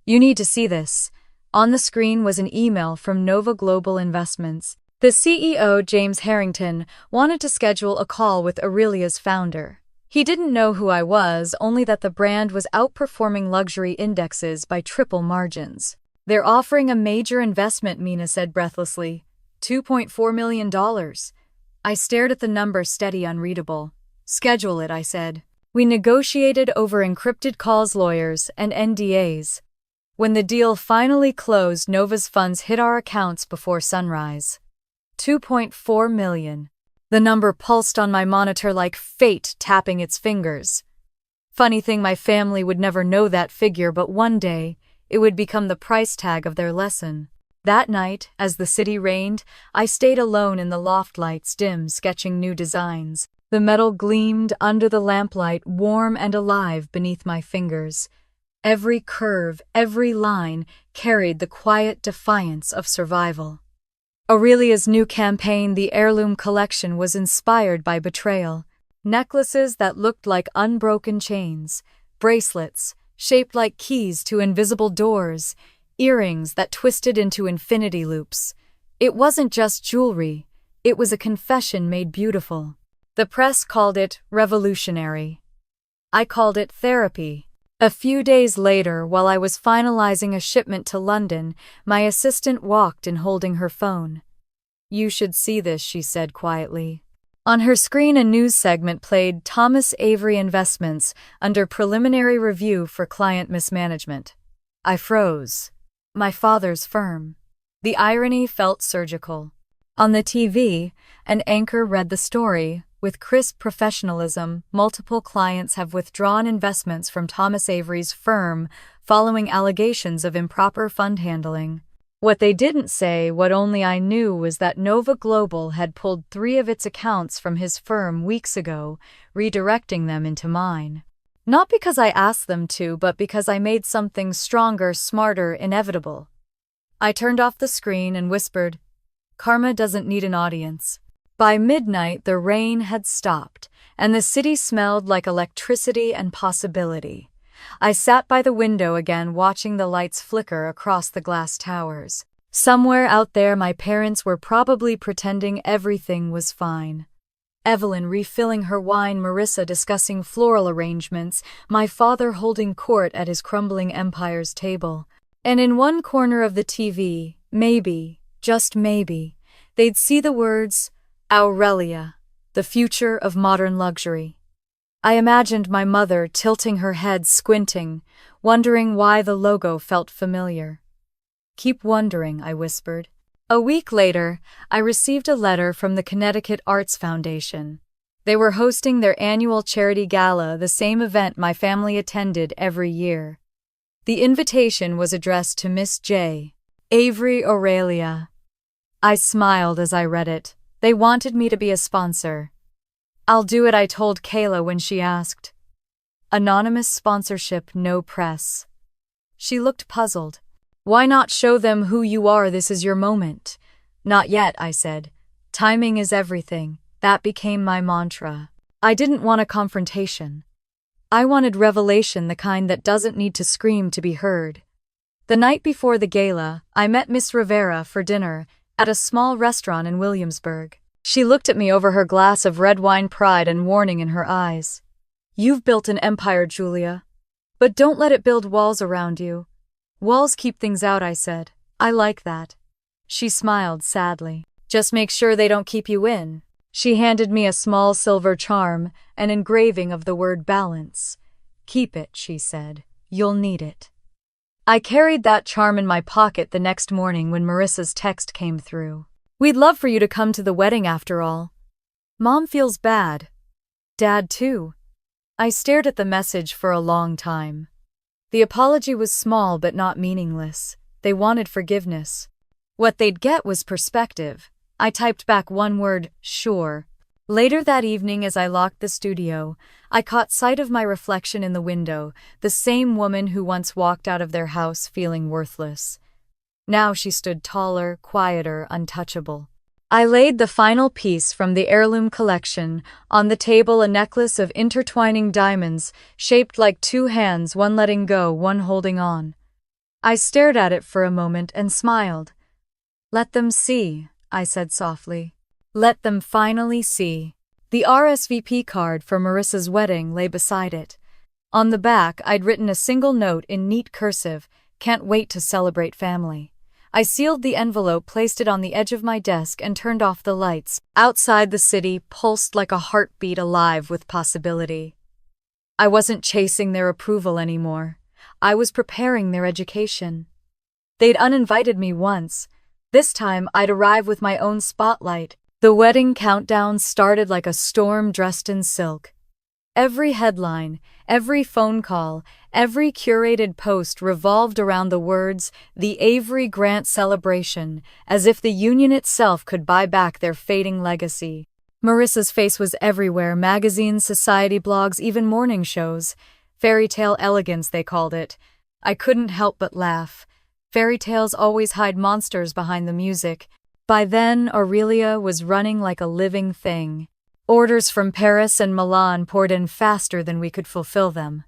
"You need to see this." On the screen was an email from Nova Global Investments. The CEO, James Harrington, wanted to schedule a call with Aurelia's founder. He didn't know who I was, only that the brand was outperforming luxury indexes by triple margins. "They're offering a major investment," Mina said breathlessly. $2.4 million. I stared at the number, steady, unreadable. "Schedule it," I said. We negotiated over encrypted calls, lawyers, and NDAs. When the deal finally closed, Nova's funds hit our accounts before sunrise. 2.4 million. The number pulsed on my monitor like fate tapping its fingers. Funny thing, my family would never know that figure, but one day it would become the price tag of their lesson. That night, as the city rained, I stayed alone in the loft, lights dim, sketching new designs. The metal gleamed under the lamplight, warm and alive beneath my fingers. Every curve, every line carried the quiet defiance of survival. Aurelia's new campaign, the Heirloom Collection, was inspired by betrayal. Necklaces that looked like unbroken chains, bracelets shaped like keys to invisible doors, earrings that twisted into infinity loops. It wasn't just jewelry, it was a confession made beautiful. The press called it revolutionary. I called it therapy. A few days later, while I was finalizing a shipment to London, my assistant walked in holding her phone. "You should see this," she said quietly. On her screen, a news segment played, "Thomas Avery Investments under preliminary review for client mismanagement." I froze. My father's firm. The irony felt surgical. On the TV, an anchor read the story. "With crisp professionalism, multiple clients have withdrawn investments from Thomas Avery's firm following allegations of improper fund handling." What they didn't say, what only I knew, was that Nova Global had pulled 3 of its accounts from his firm weeks ago, redirecting them into mine. Not because I asked them to, but because I made something stronger, smarter, inevitable. I turned off the screen and whispered, "Karma doesn't need an audience." By midnight, the rain had stopped, and the city smelled like electricity and possibility. I sat by the window again, watching the lights flicker across the glass towers. Somewhere out there, my parents were probably pretending everything was fine. Evelyn refilling her wine, Marissa discussing floral arrangements, my father holding court at his crumbling empire's table. And in one corner of the TV, maybe, just maybe, they'd see the words, "Aurelia, the future of modern luxury." I imagined my mother tilting her head, squinting, wondering why the logo felt familiar. "Keep wondering," I whispered. A week later, I received a letter from the Connecticut Arts Foundation. They were hosting their annual charity gala, the same event my family attended every year. The invitation was addressed to Miss J. Avery Aurelia. I smiled as I read it. They wanted me to be a sponsor. "I'll do it," I told Kayla when she asked. "Anonymous sponsorship, no press." She looked puzzled. "Why not show them who you are? This is your moment." "Not yet," I said. "Timing is everything." That became my mantra. I didn't want a confrontation. I wanted revelation, the kind that doesn't need to scream to be heard. The night before the gala, I met Miss Rivera for dinner at a small restaurant in Williamsburg. She looked at me over her glass of red wine, pride and warning in her eyes. You've built an empire, Julia. But don't let it build walls around you. Walls keep things out, I said. I like that. She smiled sadly. Just make sure they don't keep you in. She handed me a small silver charm, an engraving of the word balance. Keep it, she said. You'll need it. I carried that charm in my pocket the next morning when Marissa's text came through. We'd love for you to come to the wedding after all. Mom feels bad. Dad too. I stared at the message for a long time. The apology was small but not meaningless. They wanted forgiveness. What they'd get was perspective. I typed back one word, sure. Later that evening, as I locked the studio, I caught sight of my reflection in the window, the same woman who once walked out of their house feeling worthless. Now she stood taller, quieter, untouchable. I laid the final piece from the heirloom collection on the table, a necklace of intertwining diamonds shaped like two hands, one letting go, one holding on. I stared at it for a moment and smiled. Let them see, I said softly. Let them finally see. The RSVP card for Marissa's wedding lay beside it. On the back, I'd written a single note in neat cursive, "Can't wait to celebrate family." I sealed the envelope, placed it on the edge of my desk, and turned off the lights. Outside, the city pulsed like a heartbeat, alive with possibility. I wasn't chasing their approval anymore. I was preparing their education. They'd uninvited me once. This time, I'd arrive with my own spotlight. The wedding countdown started like a storm dressed in silk. Every headline, every phone call, every curated post revolved around the words, "The Avery Grant Celebration," as if the union itself could buy back their fading legacy. Marissa's face was everywhere: magazines, society blogs, even morning shows. Fairy tale elegance, they called it. I couldn't help but laugh. Fairy tales always hide monsters behind the music. By then, Aurelia was running like a living thing. Orders from Paris and Milan poured in faster than we could fulfill them.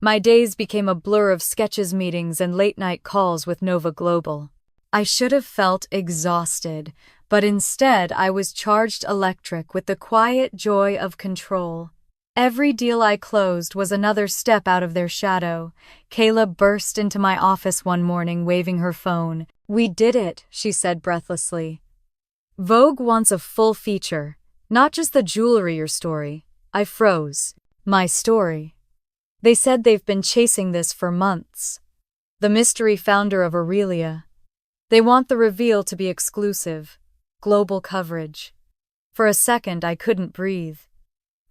My days became a blur of sketches, meetings, and late-night calls with Nova Global. I should have felt exhausted, but instead I was charged electric with the quiet joy of control. Every deal I closed was another step out of their shadow. Kayla burst into my office one morning, waving her phone. "We did it," she said breathlessly. "Vogue wants a full feature, not just the jewelry or story." I froze. My story. They said they've been chasing this for months. The mystery founder of Aurelia. They want the reveal to be exclusive. Global coverage. For a second, I couldn't breathe.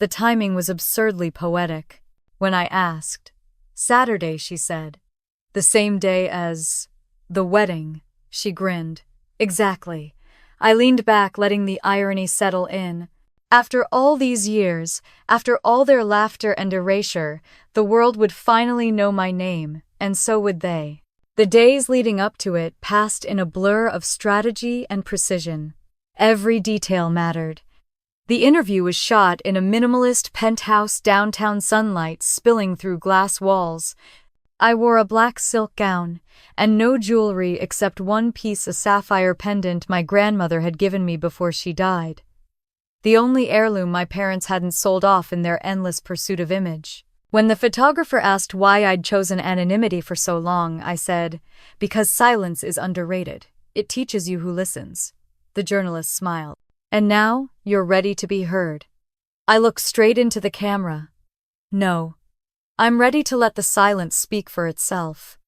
The timing was absurdly poetic. When I asked, "Saturday," she said. "The same day as the wedding," she grinned. "Exactly." I leaned back, letting the irony settle in. After all these years, after all their laughter and erasure, the world would finally know my name, and so would they. The days leading up to it passed in a blur of strategy and precision. Every detail mattered. The interview was shot in a minimalist penthouse, downtown, sunlight spilling through glass walls. I wore a black silk gown, and no jewelry except one piece, a sapphire pendant my grandmother had given me before she died. The only heirloom my parents hadn't sold off in their endless pursuit of image. When the photographer asked why I'd chosen anonymity for so long, I said, "Because silence is underrated. It teaches you who listens." The journalist smiled. "And now, you're ready to be heard." I looked straight into the camera. "No. I'm ready to let the silence speak for itself."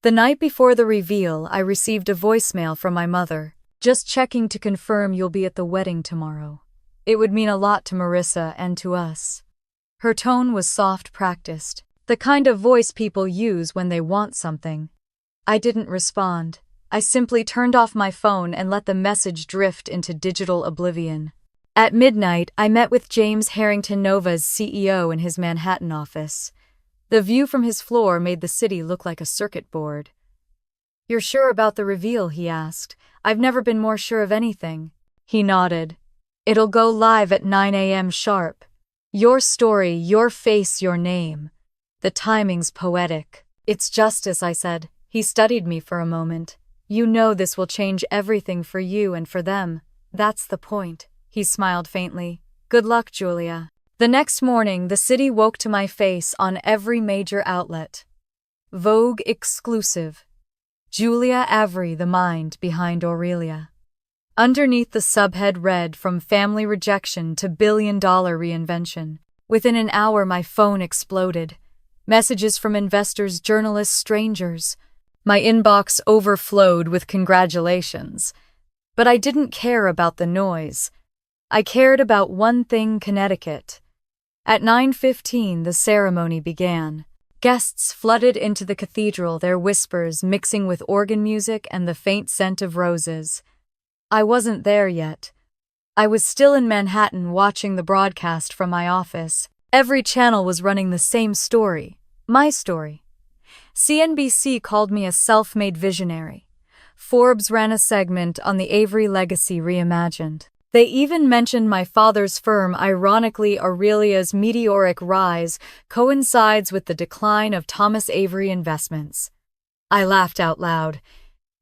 The night before the reveal, I received a voicemail from my mother. "Just checking to confirm you'll be at the wedding tomorrow. It would mean a lot to Marissa and to us." Her tone was soft, practiced, the kind of voice people use when they want something. I didn't respond. I simply turned off my phone and let the message drift into digital oblivion. At midnight, I met with James Harrington, Nova's CEO, in his Manhattan office. The view from his floor made the city look like a circuit board. "You're sure about the reveal?" he asked. "I've never been more sure of anything." He nodded. "It'll go live at 9 a.m. sharp. Your story, your face, your name. The timing's poetic." "It's justice," I said. He studied me for a moment. "You know this will change everything for you and for them. That's the point." He smiled faintly. Good luck, Julia. The next morning, the city woke to my face on every major outlet. Vogue exclusive. Julia Avery, the mind behind Aurelia. Underneath the subhead read, from family rejection to billion-dollar reinvention. Within an hour, my phone exploded. Messages from investors, journalists, strangers. My inbox overflowed with congratulations. But I didn't care about the noise. I cared about one thing: Connecticut. At 9:15, the ceremony began. Guests flooded into the cathedral, their whispers mixing with organ music and the faint scent of roses. I wasn't there yet. I was still in Manhattan watching the broadcast from my office. Every channel was running the same story, my story. CNBC called me a self-made visionary. Forbes ran a segment on the Avery legacy reimagined. They even mentioned my father's firm. Ironically, Aurelia's meteoric rise coincides with the decline of Thomas Avery Investments. I laughed out loud.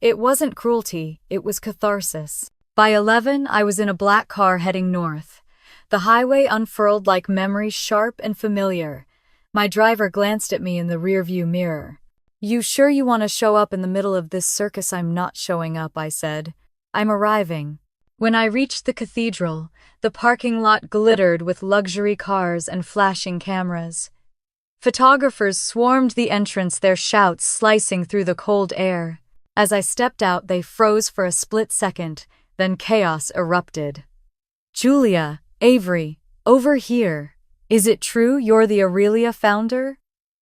It wasn't cruelty, it was catharsis. By 11, I was in a black car heading north. The highway unfurled like memories, sharp and familiar. My driver glanced at me in the rearview mirror. You sure you want to show up in the middle of this circus? I'm not showing up, I said. I'm arriving. When I reached the cathedral, the parking lot glittered with luxury cars and flashing cameras. Photographers swarmed the entrance, their shouts slicing through the cold air. As I stepped out, they froze for a split second, then chaos erupted. Julia Avery, over here. Is it true you're the Aurelia founder?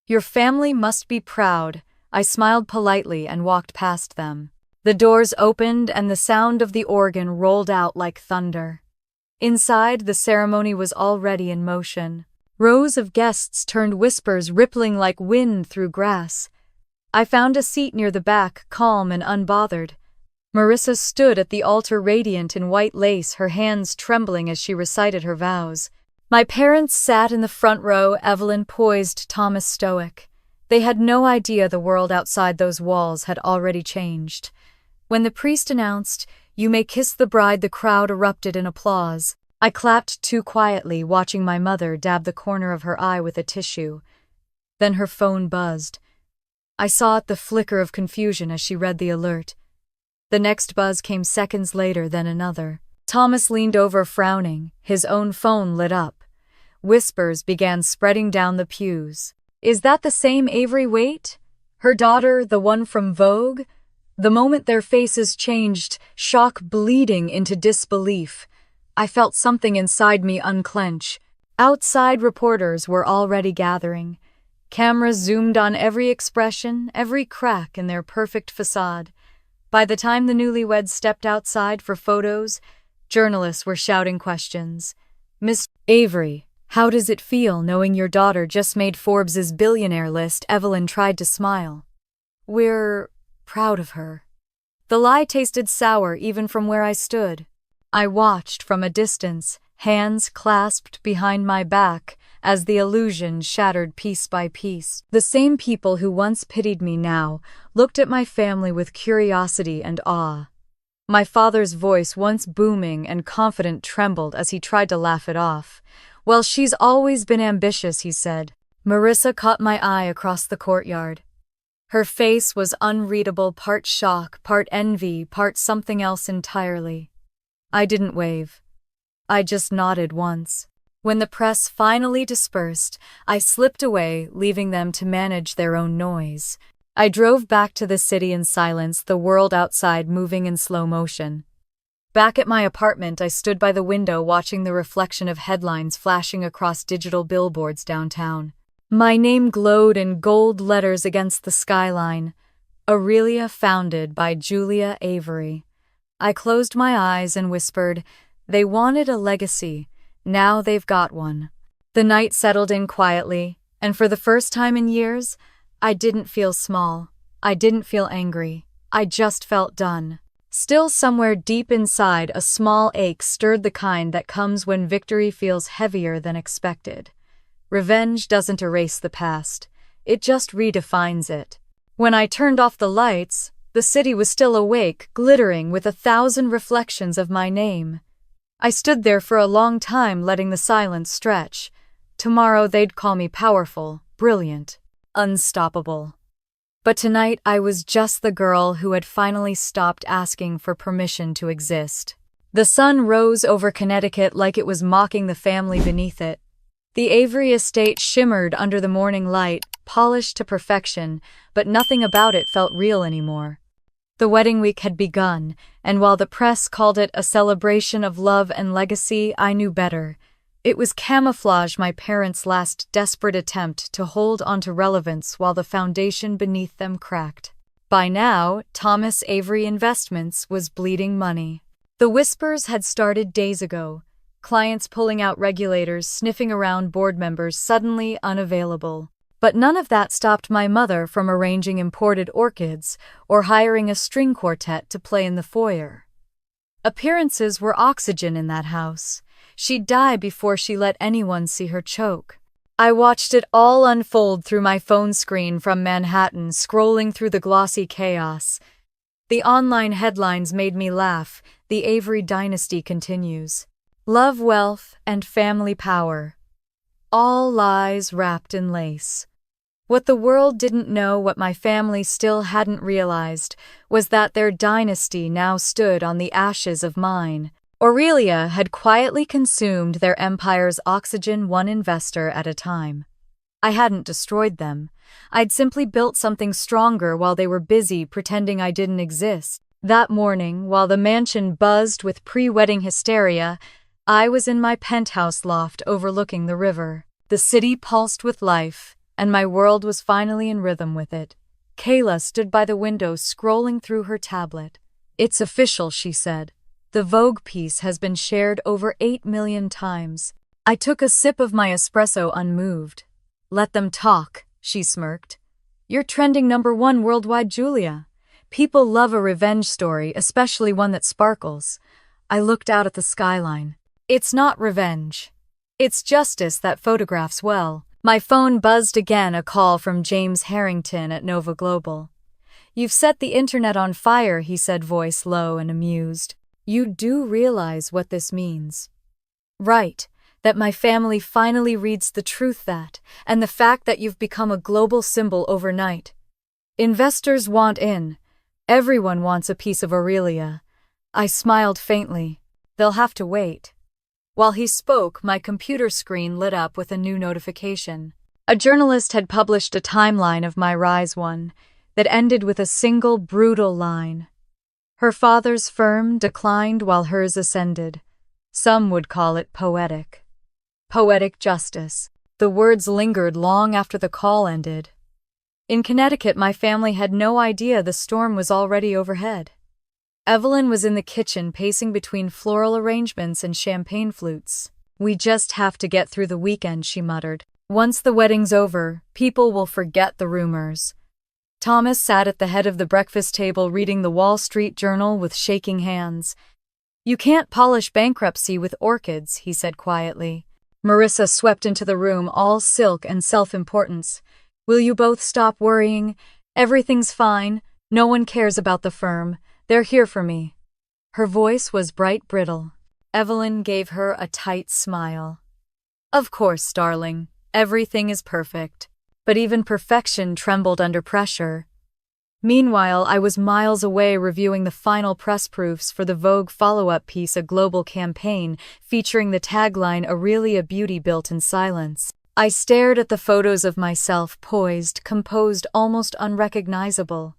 Your family must be proud. I smiled politely and walked past them. The doors opened and the sound of the organ rolled out like thunder. Inside, the ceremony was already in motion. Rows of guests turned, whispers rippling like wind through grass. I found a seat near the back, calm and unbothered. Marissa stood at the altar, radiant in white lace, her hands trembling as she recited her vows. My parents sat in the front row, Evelyn poised, Thomas stoic. They had no idea the world outside those walls had already changed. When the priest announced, "You may kiss the bride," the crowd erupted in applause. I clapped too quietly, watching my mother dab the corner of her eye with a tissue. Then her phone buzzed. I saw it, the flicker of confusion as she read the alert. The next buzz came seconds later, then another. Thomas leaned over, frowning. His own phone lit up. Whispers began spreading down the pews. Is that the same Avery Waite? Her daughter, the one from Vogue? The moment their faces changed, shock bleeding into disbelief, I felt something inside me unclench. Outside, reporters were already gathering. Cameras zoomed on every expression, every crack in their perfect facade. By the time the newlyweds stepped outside for photos, journalists were shouting questions. Miss Avery, how does it feel knowing your daughter just made Forbes' billionaire list? Evelyn tried to smile. We're proud of her. The lie tasted sour even from where I stood. I watched from a distance, hands clasped behind my back, as the illusion shattered piece by piece. The same people who once pitied me now looked at my family with curiosity and awe. My father's voice, once booming and confident, trembled as he tried to laugh it off. Well, she's always been ambitious, he said. Marissa caught my eye across the courtyard. Her face was unreadable, part shock, part envy, part something else entirely. I didn't wave. I just nodded once. When the press finally dispersed, I slipped away, leaving them to manage their own noise. I drove back to the city in silence, the world outside moving in slow motion. Back at my apartment, I stood by the window watching the reflection of headlines flashing across digital billboards downtown. My name glowed in gold letters against the skyline. Aurelia founded by Julia Avery. I closed my eyes and whispered, they wanted a legacy. Now they've got one. The night settled in quietly, and for the first time in years, I didn't feel small. I didn't feel angry. I just felt done. Still, somewhere deep inside, a small ache stirred, the kind that comes when victory feels heavier than expected. Revenge doesn't erase the past. It just redefines it. When I turned off the lights, the city was still awake, glittering with 1,000 reflections of my name. I stood there for a long time, letting the silence stretch. Tomorrow they'd call me powerful, brilliant, unstoppable. But tonight I was just the girl who had finally stopped asking for permission to exist. The sun rose over Connecticut like it was mocking the family beneath it. The Avery estate shimmered under the morning light, polished to perfection, but nothing about it felt real anymore. The wedding week had begun, and while the press called it a celebration of love and legacy, I knew better. It was camouflage, my parents' last desperate attempt to hold onto relevance while the foundation beneath them cracked. By now, Thomas Avery Investments was bleeding money. The whispers had started days ago. Clients pulling out, regulators sniffing around, board members suddenly unavailable. But none of that stopped my mother from arranging imported orchids or hiring a string quartet to play in the foyer. Appearances were oxygen in that house. She'd die before she let anyone see her choke. I watched it all unfold through my phone screen from Manhattan, scrolling through the glossy chaos. The online headlines made me laugh. The Avery dynasty continues. Love, wealth, and family power. All lies wrapped in lace. What the world didn't know, what my family still hadn't realized, was that their dynasty now stood on the ashes of mine. Aurelia had quietly consumed their empire's oxygen, one investor at a time. I hadn't destroyed them. I'd simply built something stronger while they were busy pretending I didn't exist. That morning, while the mansion buzzed with pre-wedding hysteria, I was in my penthouse loft overlooking the river. The city pulsed with life, and my world was finally in rhythm with it. Kayla stood by the window scrolling through her tablet. It's official, she said. The Vogue piece has been shared over 8 million times. I took a sip of my espresso unmoved. Let them talk, she smirked. You're trending #1 worldwide, Julia. People love a revenge story, especially one that sparkles. I looked out at the skyline. It's not revenge. It's justice that photographs well. My phone buzzed again, a call from James Harrington at Nova Global. You've set the internet on fire, he said, voice low and amused. You do realize what this means. Right, that my family finally reads the truth, that, and the fact that you've become a global symbol overnight. Investors want in. Everyone wants a piece of Aurelia. I smiled faintly. They'll have to wait. While he spoke, my computer screen lit up with a new notification. A journalist had published a timeline of my rise one that ended with a single brutal line. Her father's firm declined while hers ascended. Some would call it poetic. Poetic justice. The words lingered long after the call ended. In Connecticut, my family had no idea the storm was already overhead. Evelyn was in the kitchen, pacing between floral arrangements and champagne flutes. We just have to get through the weekend, she muttered. Once the wedding's over, people will forget the rumors. Thomas sat at the head of the breakfast table reading the Wall Street Journal with shaking hands. You can't polish bankruptcy with orchids, he said quietly. Marissa swept into the room, all silk and self-importance. Will you both stop worrying? Everything's fine. No one cares about the firm. They're here for me. Her voice was bright, brittle. Evelyn gave her a tight smile. Of course, darling. Everything is perfect. But even perfection trembled under pressure. Meanwhile, I was miles away reviewing the final press proofs for the Vogue follow-up piece, a global campaign featuring the tagline, Aurelia Beauty Built in Silence. I stared at the photos of myself, poised, composed, almost unrecognizable.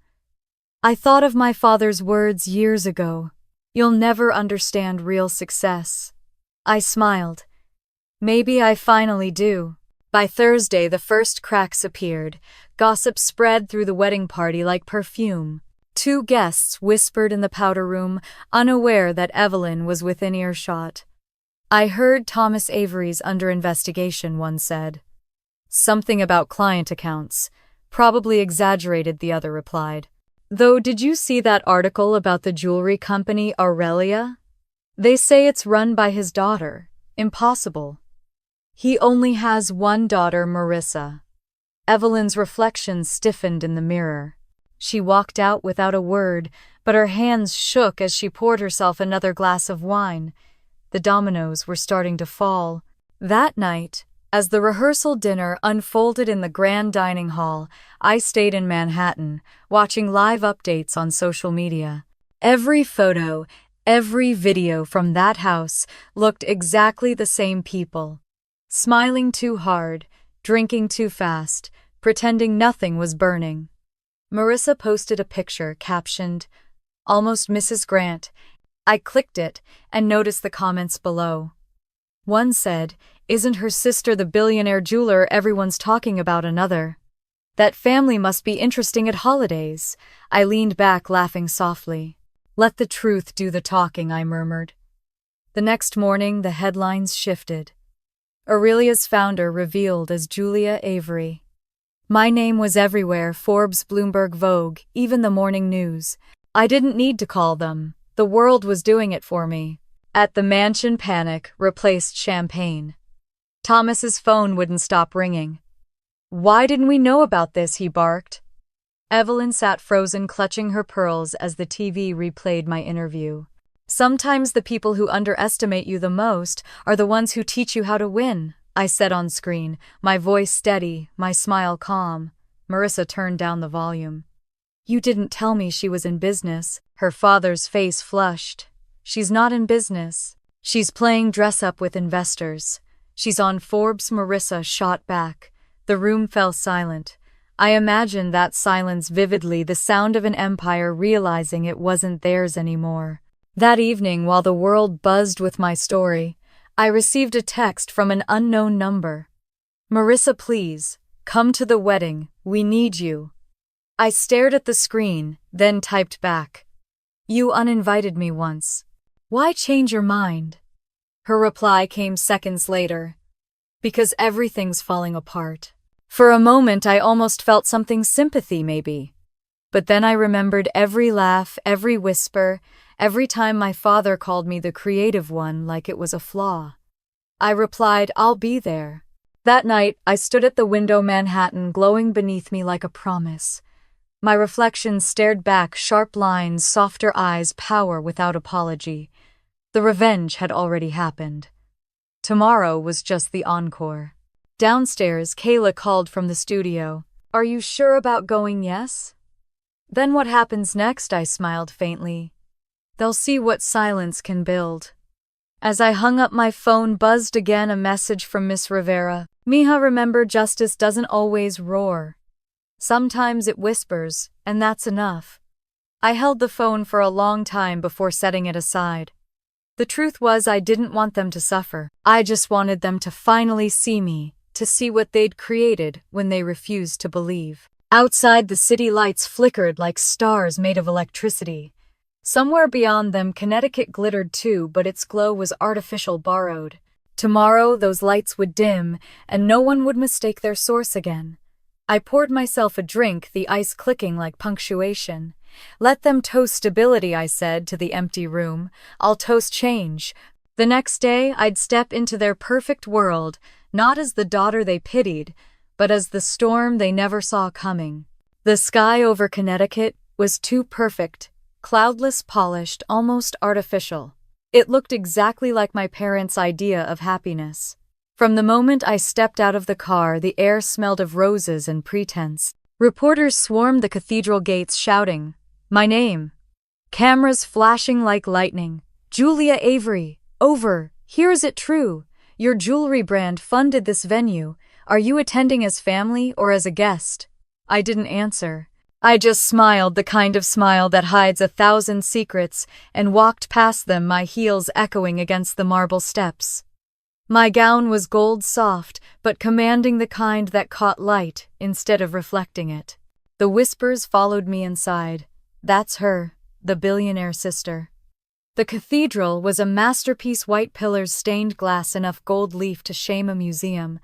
I thought of my father's words years ago. You'll never understand real success. I smiled. Maybe I finally do. By Thursday, the first cracks appeared. Gossip spread through the wedding party like perfume. 2 guests whispered in the powder room, unaware that Evelyn was within earshot. I heard Thomas Avery's under investigation, one said. Something about client accounts. Probably exaggerated, the other replied. Though, did you see that article about the jewelry company Aurelia? They say it's run by his daughter. Impossible. He only has one daughter, Marissa. Evelyn's reflection stiffened in the mirror. She walked out without a word, but her hands shook as she poured herself another glass of wine. The dominoes were starting to fall. That night, as the rehearsal dinner unfolded in the grand dining hall, I stayed in Manhattan, watching live updates on social media. Every photo, every video from that house looked exactly the same people. Smiling too hard, drinking too fast, pretending nothing was burning. Marissa posted a picture captioned, "Almost Mrs. Grant." I clicked it and noticed the comments below. One said, "Isn't her sister the billionaire jeweler everyone's talking about?" Another, "That family must be interesting at holidays." I leaned back, laughing softly. "Let the truth do the talking," I murmured. The next morning, the headlines shifted. Aurelia's founder revealed as Julia Avery. My name was everywhere: Forbes, Bloomberg, Vogue, even the morning news. I didn't need to call them. The world was doing it for me. At the mansion, panic replaced champagne. Thomas's phone wouldn't stop ringing. "Why didn't we know about this?" he barked. Evelyn sat frozen, clutching her pearls as the TV replayed my interview. "Sometimes the people who underestimate you the most are the ones who teach you how to win," I said on screen, my voice steady, my smile calm. Marissa turned down the volume. "You didn't tell me she was in business." Her father's face flushed. "She's not in business. She's playing dress-up with investors. She's on Forbes." Marissa shot back. The room fell silent. I imagined that silence vividly, the sound of an empire realizing it wasn't theirs anymore. That evening, while the world buzzed with my story, I received a text from an unknown number. "Marissa, please, come to the wedding. We need you." I stared at the screen, then typed back, "You uninvited me once. Why change your mind?" Her reply came seconds later. "Because everything's falling apart." For a moment, I almost felt something, sympathy maybe. But then I remembered every laugh, every whisper, every time my father called me the creative one like it was a flaw. I replied, "I'll be there." That night, I stood at the window, Manhattan glowing beneath me like a promise. My reflection stared back, sharp lines, softer eyes, power without apology. The revenge had already happened. Tomorrow was just the encore. Downstairs, Kayla called from the studio. "Are you sure about going?" "Yes." "Then what happens next?" I smiled faintly. "They'll see what silence can build." As I hung up, my phone buzzed again, a message from Miss Rivera. "Mija, remember, justice doesn't always roar. Sometimes it whispers, and that's enough." I held the phone for a long time before setting it aside. The truth was, I didn't want them to suffer. I just wanted them to finally see me, to see what they'd created when they refused to believe. Outside, the city lights flickered like stars made of electricity. Somewhere beyond them, Connecticut glittered too, but its glow was artificial, borrowed. Tomorrow, those lights would dim, and no one would mistake their source again. I poured myself a drink, the ice clicking like punctuation. "Let them toast stability," I said to the empty room. "I'll toast change." The next day, I'd step into their perfect world, not as the daughter they pitied, but as the storm they never saw coming. The sky over Connecticut was too perfect, cloudless, polished, almost artificial. It looked exactly like my parents' idea of happiness. From the moment I stepped out of the car, the air smelled of roses and pretense. Reporters swarmed the cathedral gates shouting my name. Cameras flashing like lightning. "Julia Avery, over. Here, is it true? Your jewelry brand funded this venue. Are you attending as family or as a guest?" I didn't answer. I just smiled, the kind of smile that hides 1,000 secrets, and walked past them, my heels echoing against the marble steps. My gown was gold, soft, but commanding, the kind that caught light instead of reflecting it. The whispers followed me inside. "That's her, the billionaire sister." The cathedral was a masterpiece, white pillars, stained glass, enough gold leaf to shame a museum.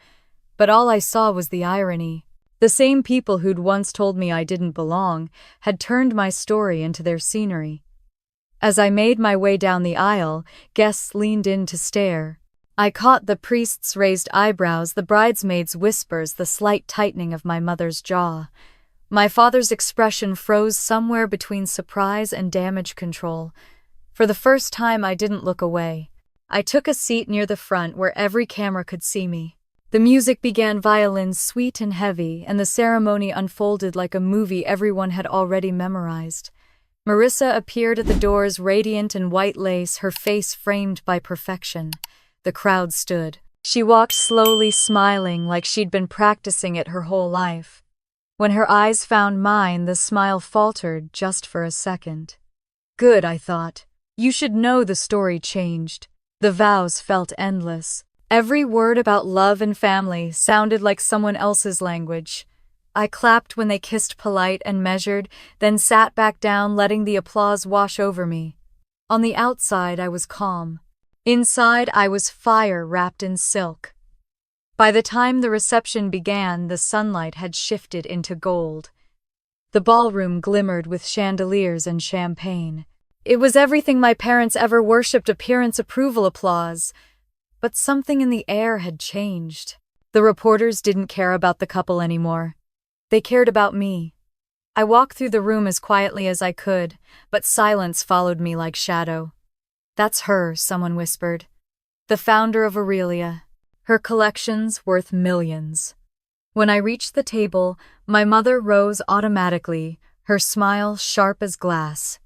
But all I saw was the irony. The same people who'd once told me I didn't belong had turned my story into their scenery. As I made my way down the aisle, guests leaned in to stare. I caught the priest's raised eyebrows, the bridesmaids' whispers, the slight tightening of my mother's jaw. My father's expression froze somewhere between surprise and damage control. For the first time, I didn't look away. I took a seat near the front where every camera could see me. The music began, violins sweet and heavy, and the ceremony unfolded like a movie everyone had already memorized. Marissa appeared at the doors, radiant in white lace, her face framed by perfection. The crowd stood. She walked slowly, smiling like she'd been practicing it her whole life. When her eyes found mine, the smile faltered just for a second. Good, I thought. You should know the story changed. The vows felt endless. Every word about love and family sounded like someone else's language. I clapped when they kissed polite and measured, then sat back down, letting the applause wash over me. On the outside, I was calm. Inside, I was fire wrapped in silk. By the time the reception began, the sunlight had shifted into gold. The ballroom glimmered with chandeliers and champagne. It was everything my parents ever worshipped: appearance, approval, applause. But something in the air had changed. The reporters didn't care about the couple anymore. They cared about me. I walked through the room as quietly as I could, but silence followed me like shadow. That's her, someone whispered. The founder of Aurelia. Her collections worth millions. When I reached the table, my mother rose automatically, her smile sharp as glass.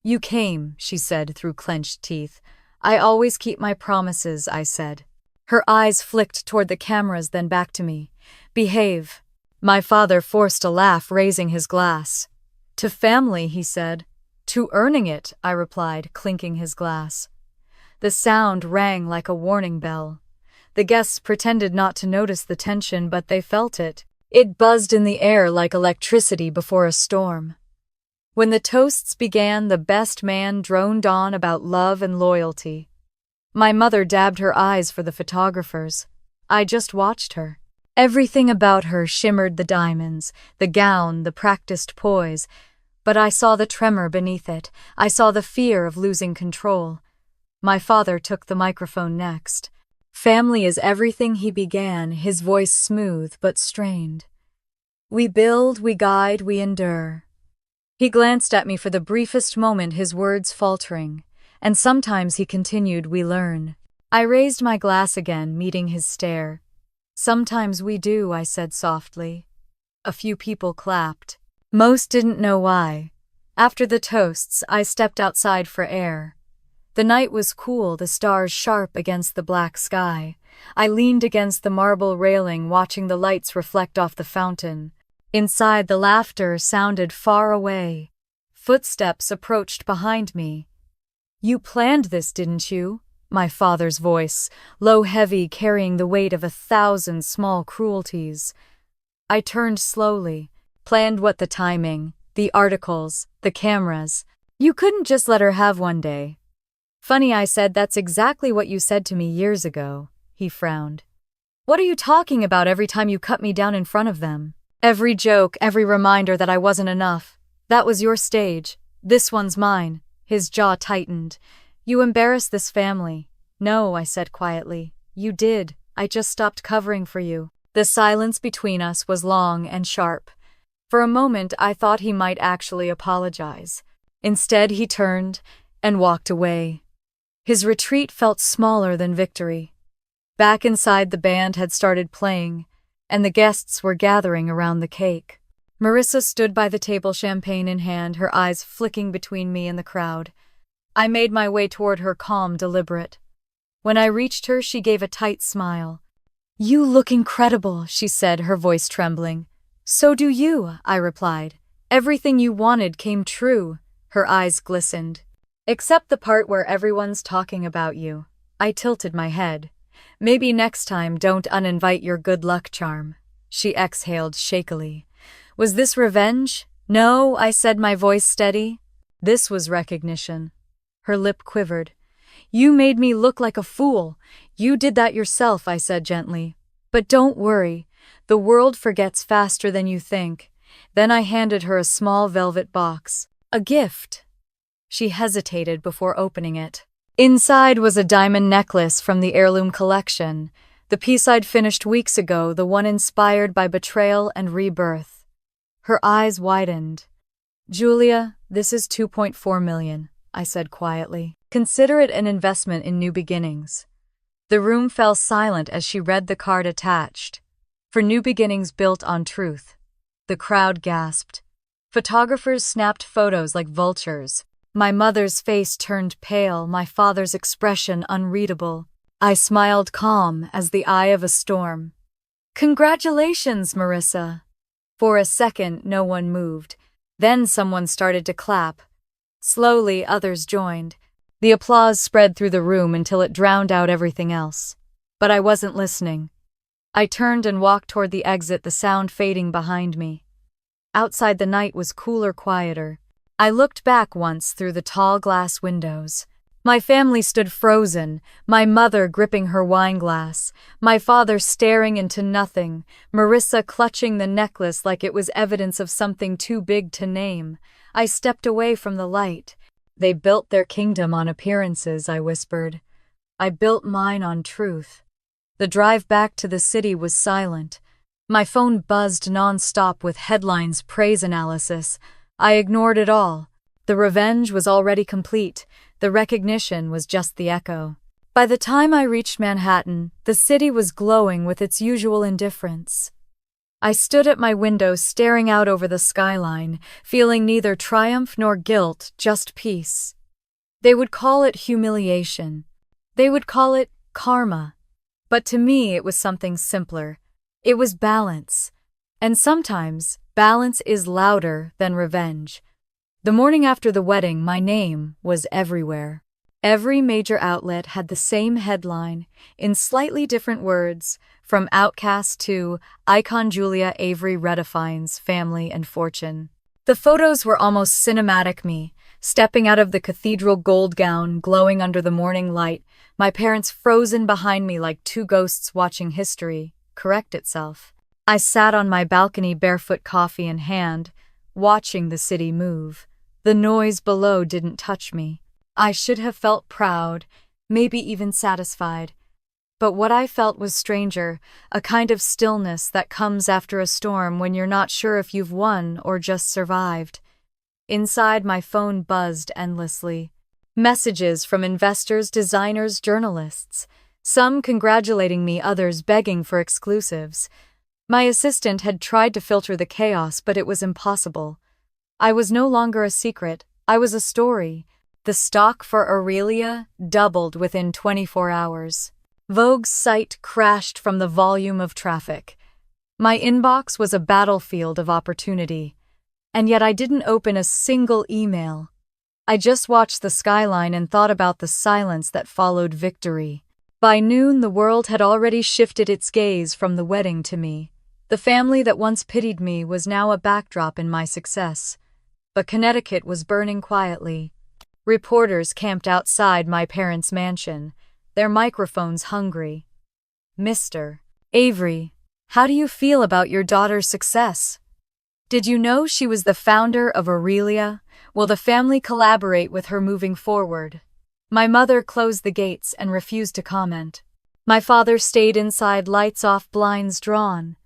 You came, she said through clenched teeth. I always keep my promises, I said. Her eyes flicked toward the cameras, then back to me. Behave. My father forced a laugh, raising his glass. To family, he said. To earning it, I replied, clinking his glass. The sound rang like a warning bell. The guests pretended not to notice the tension, but they felt it. It buzzed in the air like electricity before a storm. When the toasts began, the best man droned on about love and loyalty. My mother dabbed her eyes for the photographers. I just watched her. Everything about her shimmered: the diamonds, the gown, the practiced poise. But I saw the tremor beneath it. I saw the fear of losing control. My father took the microphone next. Family is everything, he began, his voice smooth but strained. We build, we guide, we endure. He glanced at me for the briefest moment, his words faltering, and sometimes he continued, we learn. I raised my glass again, meeting his stare. Sometimes we do, I said softly. A few people clapped. Most didn't know why. After the toasts, I stepped outside for air. The night was cool, the stars sharp against the black sky. I leaned against the marble railing, watching the lights reflect off the fountain. Inside, the laughter sounded far away. Footsteps approached behind me. You planned this, didn't you? My father's voice, low, heavy, carrying the weight of 1,000 small cruelties. I turned slowly. Planned what? The timing, the articles, the cameras. You couldn't just let her have one day. Funny, I said. That's exactly what you said to me years ago. He frowned. What are you talking about? Every time you cut me down in front of them. Every joke, every reminder that I wasn't enough. That was your stage. This one's mine. His jaw tightened. You embarrassed this family. No, I said quietly. You did. I just stopped covering for you. The silence between us was long and sharp. For a moment, I thought he might actually apologize. Instead, he turned and walked away. His retreat felt smaller than victory. Back inside, the band had started playing, and the guests were gathering around the cake. Marissa stood by the table, champagne in hand, her eyes flicking between me and the crowd. I made my way toward her, calm, deliberate. When I reached her, she gave a tight smile. You look incredible, she said, her voice trembling. So do you, I replied. Everything you wanted came true. Her eyes glistened. Except the part where everyone's talking about you. I tilted my head. Maybe next time don't uninvite your good luck charm. She exhaled shakily. Was this revenge? No, I said, my voice steady. This was recognition. Her lip quivered. You made me look like a fool. You did that yourself, I said gently. But don't worry. The world forgets faster than you think. Then I handed her a small velvet box. A gift. She hesitated before opening it. Inside was a diamond necklace from the heirloom collection, the piece I'd finished weeks ago, the one inspired by betrayal and rebirth. Her eyes widened. Julia, this is $2.4 million. I said quietly. Consider it an investment in new beginnings. The room fell silent as she read the card attached. For new beginnings built on truth. The crowd gasped. Photographers snapped photos like vultures. My mother's face turned pale, my father's expression unreadable. I smiled calm as the eye of a storm. Congratulations, Marissa. For a second, no one moved. Then someone started to clap. Slowly, others joined. The applause spread through the room until it drowned out everything else. But I wasn't listening. I turned and walked toward the exit, the sound fading behind me. Outside, the night was cooler, quieter. I looked back once through the tall glass windows. My family stood frozen, my mother gripping her wineglass, my father staring into nothing, Marissa clutching the necklace like it was evidence of something too big to name. I stepped away from the light. They built their kingdom on appearances, I whispered. I built mine on truth. The drive back to the city was silent. My phone buzzed non-stop with headlines, praise analysis. I ignored it all. The revenge was already complete. The recognition was just the echo. By the time I reached Manhattan, the city was glowing with its usual indifference. I stood at my window staring out over the skyline, feeling neither triumph nor guilt, just peace. They would call it humiliation. They would call it karma. But to me it was something simpler. It was balance. And sometimes, balance is louder than revenge. The morning after the wedding, my name was everywhere. Every major outlet had the same headline, in slightly different words, from outcast to icon Julia Avery redefines family and fortune. The photos were almost cinematic. Me, stepping out of the cathedral gold gown, glowing under the morning light, my parents frozen behind me like two ghosts watching history correct itself. I sat on my balcony, barefoot, coffee in hand, watching the city move. The noise below didn't touch me. I should have felt proud, maybe even satisfied. But what I felt was stranger, a kind of stillness that comes after a storm when you're not sure if you've won or just survived. Inside, my phone buzzed endlessly. Messages from investors, designers, journalists. Some congratulating me, others begging for exclusives. My assistant had tried to filter the chaos, but it was impossible. I was no longer a secret. I was a story. The stock for Aurelia doubled within 24 hours. Vogue's site crashed from the volume of traffic. My inbox was a battlefield of opportunity. And yet I didn't open a single email. I just watched the skyline and thought about the silence that followed victory. By noon, the world had already shifted its gaze from the wedding to me. The family that once pitied me was now a backdrop in my success. But Connecticut was burning quietly. Reporters camped outside my parents' mansion, their microphones hungry. Mr. Avery, how do you feel about your daughter's success? Did you know she was the founder of Aurelia? Will the family collaborate with her moving forward? My mother closed the gates and refused to comment. My father stayed inside, lights off, blinds drawn.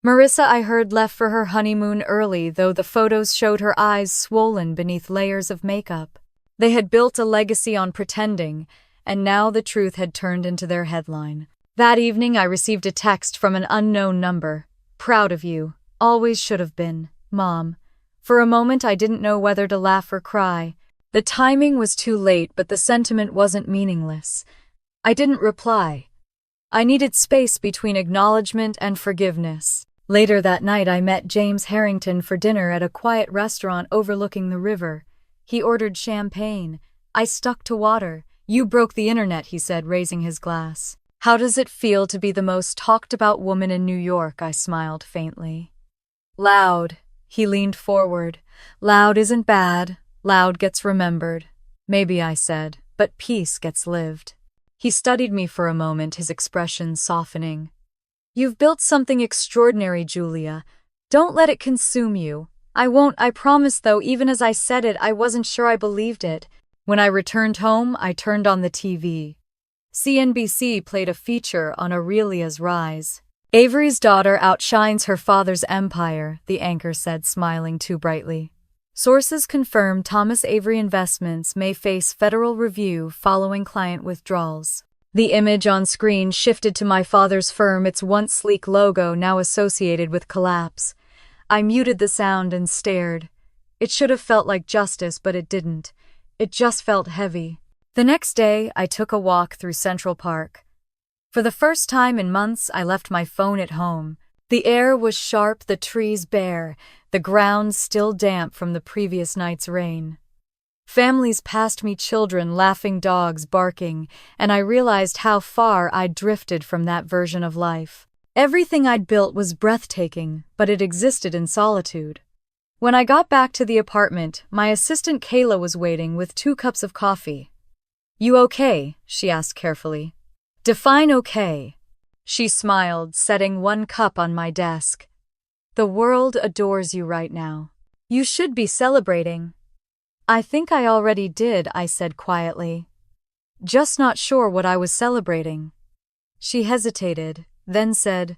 Marissa, I heard, left for her honeymoon early, though the photos showed her eyes swollen beneath layers of makeup. They had built a legacy on pretending, and now the truth had turned into their headline. That evening, I received a text from an unknown number. Proud of you. Always should have been, Mom. For a moment, I didn't know whether to laugh or cry. The timing was too late, but the sentiment wasn't meaningless. I didn't reply. I needed space between acknowledgement and forgiveness. Later that night, I met James Harrington for dinner at a quiet restaurant overlooking the river. He ordered champagne. I stuck to water. You broke the internet, he said, raising his glass. How does it feel to be the most talked about woman in New York? I smiled faintly. Loud. He leaned forward. Loud isn't bad. Loud gets remembered. Maybe, I said, but peace gets lived. He studied me for a moment, his expression softening. You've built something extraordinary, Julia. Don't let it consume you. I won't, I promise, though even as I said it, I wasn't sure I believed it. When I returned home, I turned on the TV. CNBC played a feature on Aurelia's rise. Avery's daughter outshines her father's empire, the anchor said, smiling too brightly. Sources confirm Thomas Avery Investments may face federal review following client withdrawals. The image on screen shifted to my father's firm, its once sleek logo now associated with collapse. I muted the sound and stared. It should have felt like justice, but it didn't. It just felt heavy. The next day, I took a walk through Central Park. For the first time in months, I left my phone at home. The air was sharp, the trees bare, the ground still damp from the previous night's rain. Families passed me, children laughing, dogs barking, and I realized how far I'd drifted from that version of life. Everything I'd built was breathtaking, but it existed in solitude. When I got back to the apartment, my assistant Kayla was waiting with 2 cups of coffee. "You okay?" she asked carefully. "Define okay." She smiled, setting 1 cup on my desk. "The world adores you right now. You should be celebrating." "I think I already did," I said quietly. Just not sure what I was celebrating. She hesitated, then said,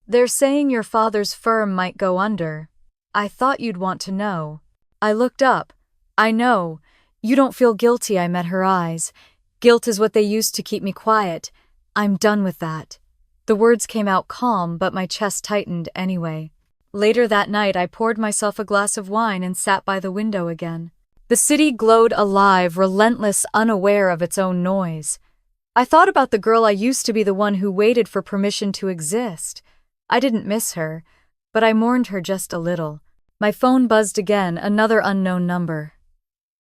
"They're saying your father's firm might go under. I thought you'd want to know." I looked up. "I know. You don't feel guilty," I met her eyes. "Guilt is what they used to keep me quiet. I'm done with that." The words came out calm, but my chest tightened anyway. Later that night, I poured myself a glass of wine and sat by the window again. The city glowed alive, relentless, unaware of its own noise. I thought about the girl I used to be, the one who waited for permission to exist. I didn't miss her, but I mourned her just a little. My phone buzzed again, another unknown number.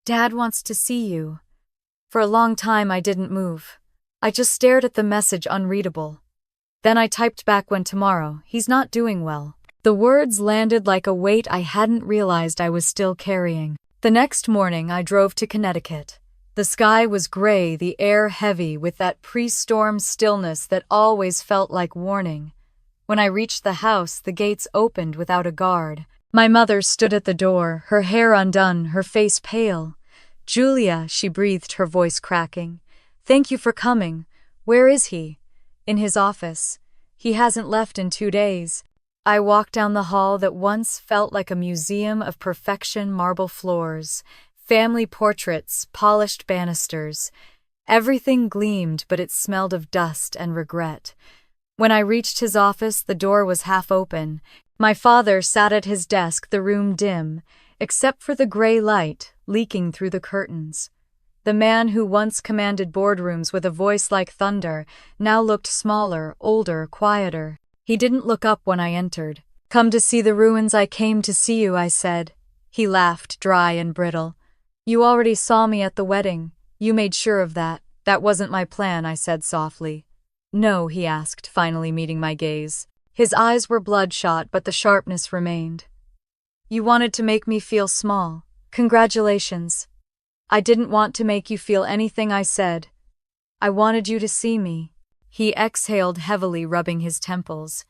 "Dad wants to see you." For a long time, I didn't move. I just stared at the message, unreadable. Then I typed back, "When tomorrow, he's not doing well." The words landed like a weight I hadn't realized I was still carrying. The next morning, I drove to Connecticut. The sky was gray, the air heavy, with that pre-storm stillness that always felt like warning. When I reached the house, the gates opened without a guard. My mother stood at the door, her hair undone, her face pale. "Julia," she breathed, her voice cracking. "Thank you for coming. Where is he?" "In his office. He hasn't left in 2 days." I walked down the hall that once felt like a museum of perfection, marble floors, family portraits, polished banisters. Everything gleamed, but it smelled of dust and regret. When I reached his office, the door was half open. My father sat at his desk, the room dim, except for the gray light leaking through the curtains. The man who once commanded boardrooms with a voice like thunder now looked smaller, older, quieter. He didn't look up when I entered. "Come to see the ruins? I came to see you," I said. He laughed, dry and brittle. "You already saw me at the wedding. You made sure of that." "That wasn't my plan," I said softly. "No?" he asked, finally meeting my gaze. His eyes were bloodshot, but the sharpness remained. "You wanted to make me feel small. Congratulations." "I didn't want to make you feel anything," I said. "I wanted you to see me." He exhaled heavily, rubbing his temples.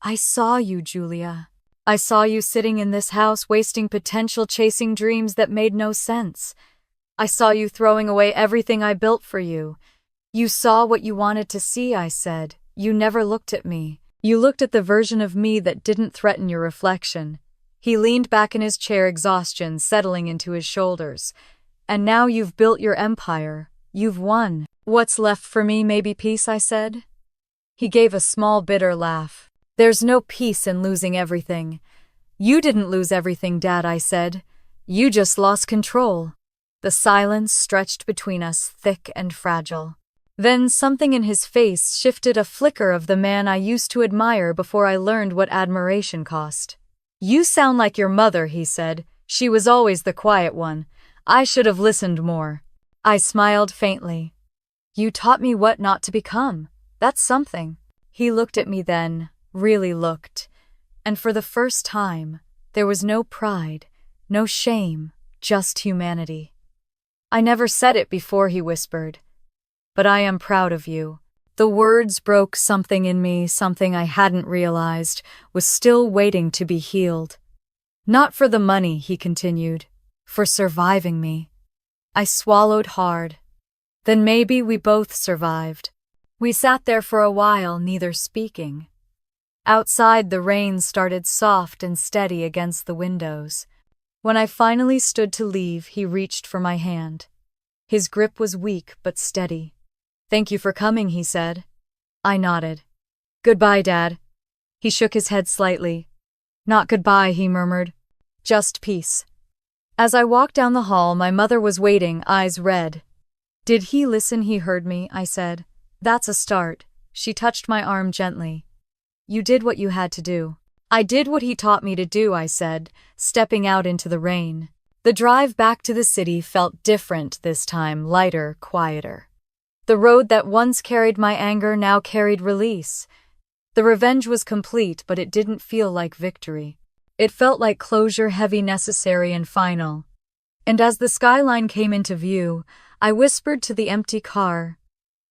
"I saw you, Julia. I saw you sitting in this house, wasting potential, chasing dreams that made no sense. I saw you throwing away everything I built for you. You saw what you wanted to see," I said. "You never looked at me. You looked at the version of me that didn't threaten your reflection." He leaned back in his chair, exhaustion settling into his shoulders. "And now you've built your empire. You've won. What's left for me? Maybe peace," I said. He gave a small, bitter laugh. "There's no peace in losing everything." "You didn't lose everything, Dad," I said. "You just lost control." The silence stretched between us, thick and fragile. Then something in his face shifted, a flicker of the man I used to admire before I learned what admiration cost. "You sound like your mother," he said. "She was always the quiet one. I should have listened more." I smiled faintly. "You taught me what not to become. That's something." He looked at me then, really looked. And for the first time, there was no pride, no shame, just humanity. "I never said it before," he whispered. "But I am proud of you." The words broke something in me, something I hadn't realized was still waiting to be healed. "Not for the money," he continued. "For surviving me." I swallowed hard. Then maybe we both survived. We sat there for a while, neither speaking. Outside, the rain started soft and steady against the windows. When I finally stood to leave, he reached for my hand. His grip was weak but steady. "Thank you for coming," he said. I nodded. "Goodbye, Dad." He shook his head slightly. "Not goodbye," he murmured. "Just peace." As I walked down the hall, my mother was waiting, eyes red. "Did he listen? He heard me," I said. "That's a start." She touched my arm gently. "You did what you had to do." "I did what he taught me to do," I said, stepping out into the rain. The drive back to the city felt different this time, lighter, quieter. The road that once carried my anger now carried release. The revenge was complete, but it didn't feel like victory. It felt like closure, heavy, necessary, and final. And as the skyline came into view, I whispered to the empty car,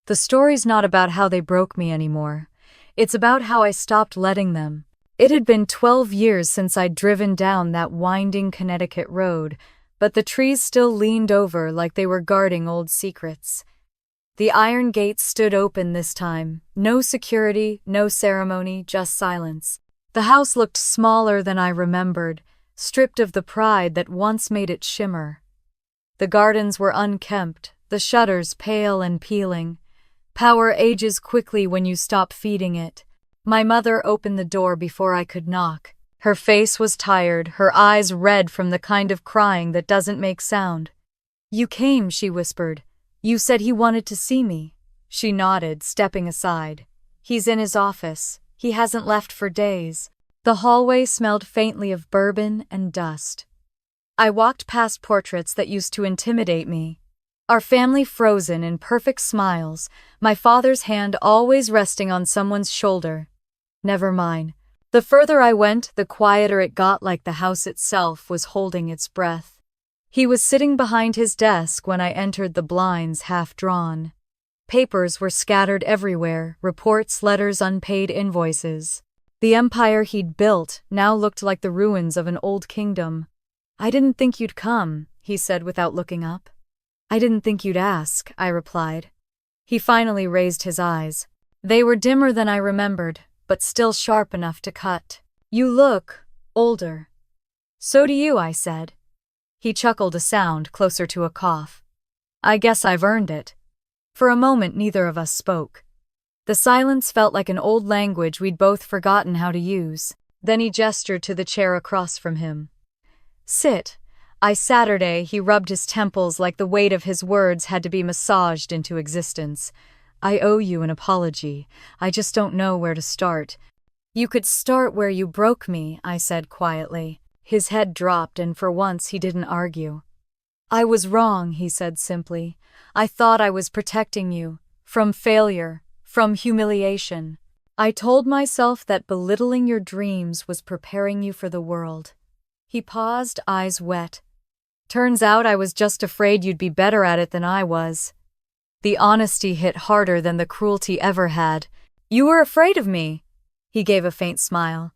"The story's not about how they broke me anymore. It's about how I stopped letting them." It had been 12 years since I'd driven down that winding Connecticut road, but the trees still leaned over like they were guarding old secrets. The iron gates stood open this time. No security, no ceremony, just silence. The house looked smaller than I remembered, stripped of the pride that once made it shimmer. The gardens were unkempt, the shutters pale and peeling. Power ages quickly when you stop feeding it. My mother opened the door before I could knock. Her face was tired, her eyes red from the kind of crying that doesn't make sound. "You came," she whispered. "You said he wanted to see me." She nodded, stepping aside. "He's in his office. He hasn't left for days." The hallway smelled faintly of bourbon and dust. I walked past portraits that used to intimidate me. Our family frozen in perfect smiles, my father's hand always resting on someone's shoulder. Never mine. The further I went, the quieter it got, like the house itself was holding its breath. He was sitting behind his desk when I entered, the blinds half drawn. Papers were scattered everywhere, reports, letters, unpaid invoices. The empire he'd built now looked like the ruins of an old kingdom. "I didn't think you'd come," he said without looking up. "I didn't think you'd ask," I replied. He finally raised his eyes. They were dimmer than I remembered, but still sharp enough to cut. "You look older." "So do you," I said. He chuckled, a sound closer to a cough. "I guess I've earned it." For a moment, neither of us spoke. The silence felt like an old language we'd both forgotten how to use. Then he gestured to the chair across from him. "Sit." Saturday, he rubbed his temples like the weight of his words had to be massaged into existence. "I owe you an apology. I just don't know where to start." "You could start where you broke me," I said quietly. His head dropped, and for once he didn't argue. "I was wrong," he said simply. "I thought I was protecting you. From failure. From humiliation. I told myself that belittling your dreams was preparing you for the world." He paused, eyes wet. "Turns out I was just afraid you'd be better at it than I was." The honesty hit harder than the cruelty ever had. "You were afraid of me?" He gave a faint smile.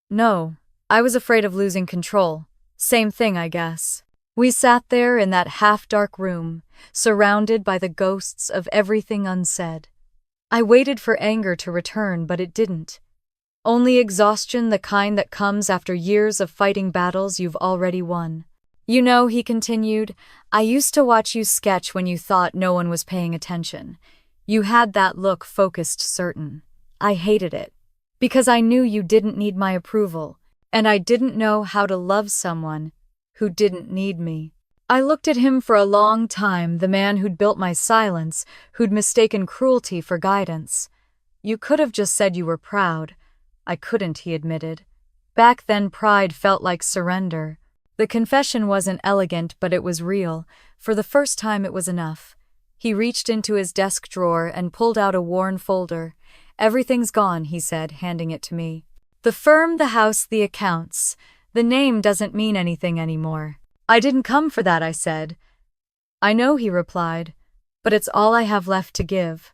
"No, I was afraid of losing control. Same thing, I guess." We sat there in that half-dark room, surrounded by the ghosts of everything unsaid. I waited for anger to return, but it didn't. Only exhaustion, the kind that comes after years of fighting battles you've already won. "You know," he continued, "I used to watch you sketch when you thought no one was paying attention. You had that look, focused, certain. I hated it. Because I knew you didn't need my approval, and I didn't know how to love someone who didn't need me." I looked at him for a long time, the man who'd built my silence, who'd mistaken cruelty for guidance. "You could have just said you were proud." "I couldn't," he admitted. Back then, pride felt like surrender. The confession wasn't elegant, but it was real. For the first time, it was enough. He reached into his desk drawer and pulled out a worn folder. "Everything's gone," he said, handing it to me. "The firm, the house, the accounts. The name doesn't mean anything anymore." "I didn't come for that," I said. "I know," he replied, "but it's all I have left to give."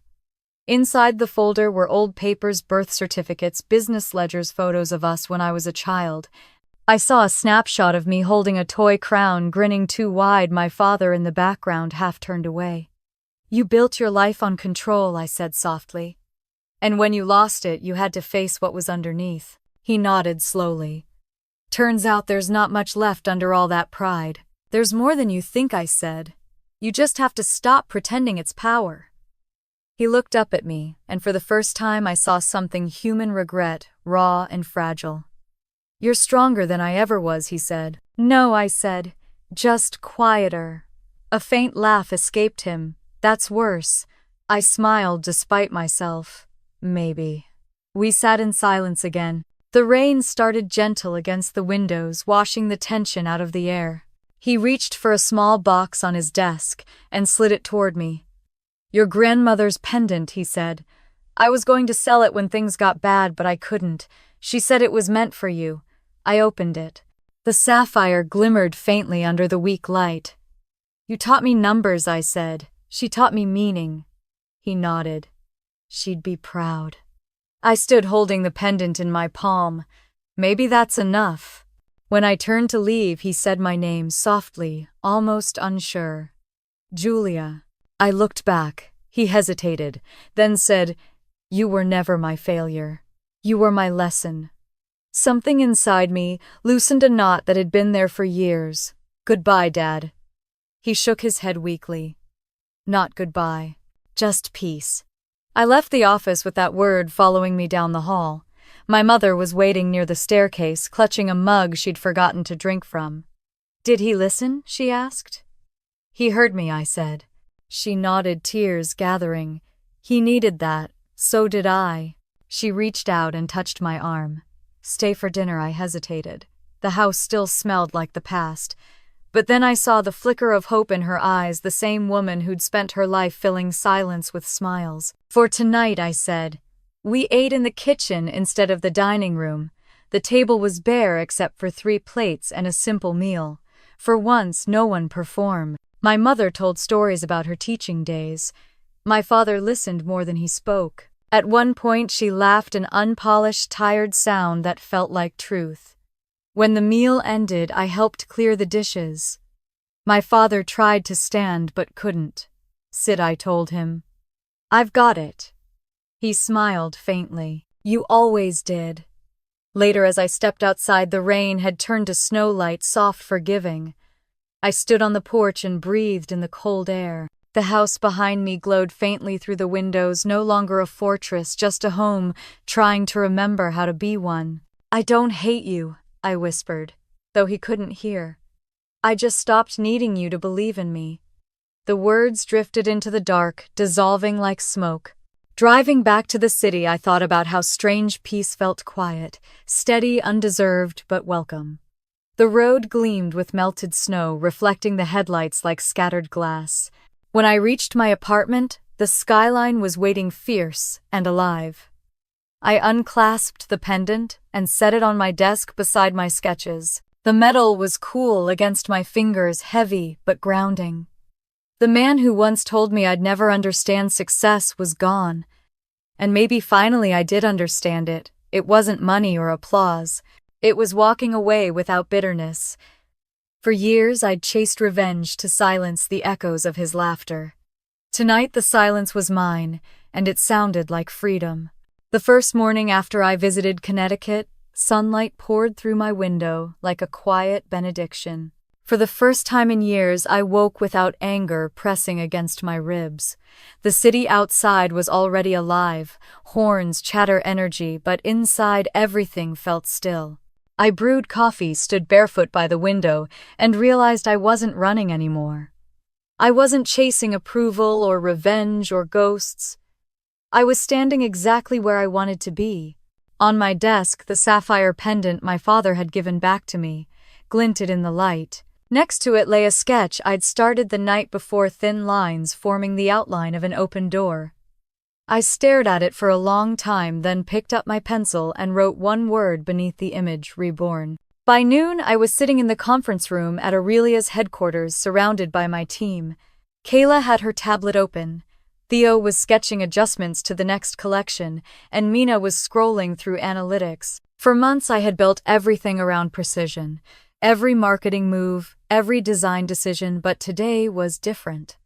Inside the folder were old papers, birth certificates, business ledgers, photos of us when I was a child. I saw a snapshot of me holding a toy crown, grinning too wide, my father in the background, half turned away. "You built your life on control," I said softly. "And when you lost it, you had to face what was underneath." He nodded slowly. Turns out there's not much left under all that pride. There's more than you think, I said. You just have to stop pretending it's power. He looked up at me, and for the first time I saw something human regret, raw and fragile. You're stronger than I ever was, he said. No, I said. Just quieter. A faint laugh escaped him. That's worse. I smiled despite myself. Maybe. We sat in silence again. The rain started gentle against the windows, washing the tension out of the air. He reached for a small box on his desk and slid it toward me. Your grandmother's pendant, he said. I was going to sell it when things got bad, but I couldn't. She said it was meant for you. I opened it. The sapphire glimmered faintly under the weak light. You taught me numbers, I said. She taught me meaning. He nodded. She'd be proud. I stood holding the pendant in my palm. Maybe that's enough. When I turned to leave, he said my name softly, almost unsure. Julia. I looked back. He hesitated, then said, You were never my failure. You were my lesson. Something inside me loosened a knot that had been there for years. Goodbye, Dad. He shook his head weakly. Not goodbye. Just peace. I left the office with that word following me down the hall. My mother was waiting near the staircase, clutching a mug she'd forgotten to drink from. Did he listen? She asked. He heard me, I said. She nodded, tears gathering. He needed that. So did I. She reached out and touched my arm. Stay for dinner, I hesitated. The house still smelled like the past. But then I saw the flicker of hope in her eyes, the same woman who'd spent her life filling silence with smiles. For tonight, I said. We ate in the kitchen instead of the dining room. The table was bare except for 3 plates and a simple meal. For once, no one performed. My mother told stories about her teaching days. My father listened more than he spoke. At one point, she laughed an unpolished, tired sound that felt like truth. When the meal ended, I helped clear the dishes. My father tried to stand but couldn't. Sit, I told him. I've got it. He smiled faintly. You always did. Later, as I stepped outside, the rain had turned to snowlight, soft, forgiving. I stood on the porch and breathed in the cold air. The house behind me glowed faintly through the windows, no longer a fortress, just a home, trying to remember how to be one. I don't hate you, I whispered, though he couldn't hear. I just stopped needing you to believe in me. The words drifted into the dark, dissolving like smoke. Driving back to the city, I thought about how strange peace felt, quiet, steady, undeserved, but welcome. The road gleamed with melted snow, reflecting the headlights like scattered glass. When I reached my apartment, the skyline was waiting fierce and alive. I unclasped the pendant and set it on my desk beside my sketches. The metal was cool against my fingers, heavy but grounding. The man who once told me I'd never understand success was gone. And maybe finally I did understand it. It wasn't money or applause. It was walking away without bitterness. For years I'd chased revenge to silence the echoes of his laughter. Tonight the silence was mine, and it sounded like freedom. The first morning after I visited Connecticut, sunlight poured through my window like a quiet benediction. For the first time in years, I woke without anger pressing against my ribs. The city outside was already alive, horns, chatter, energy, but inside everything felt still. I brewed coffee, stood barefoot by the window, and realized I wasn't running anymore. I wasn't chasing approval or revenge or ghosts. I was standing exactly where I wanted to be. On my desk, the sapphire pendant my father had given back to me glinted in the light. Next to it lay a sketch I'd started the night before, thin lines forming the outline of an open door. I stared at it for a long time, then picked up my pencil and wrote one word beneath the image: reborn. By noon, I was sitting in the conference room at Aurelia's headquarters, surrounded by my team. Kayla had her tablet open. Theo was sketching adjustments to the next collection, and Mina was scrolling through analytics. For months, I had built everything around precision. Every marketing move, every design decision, but today was different.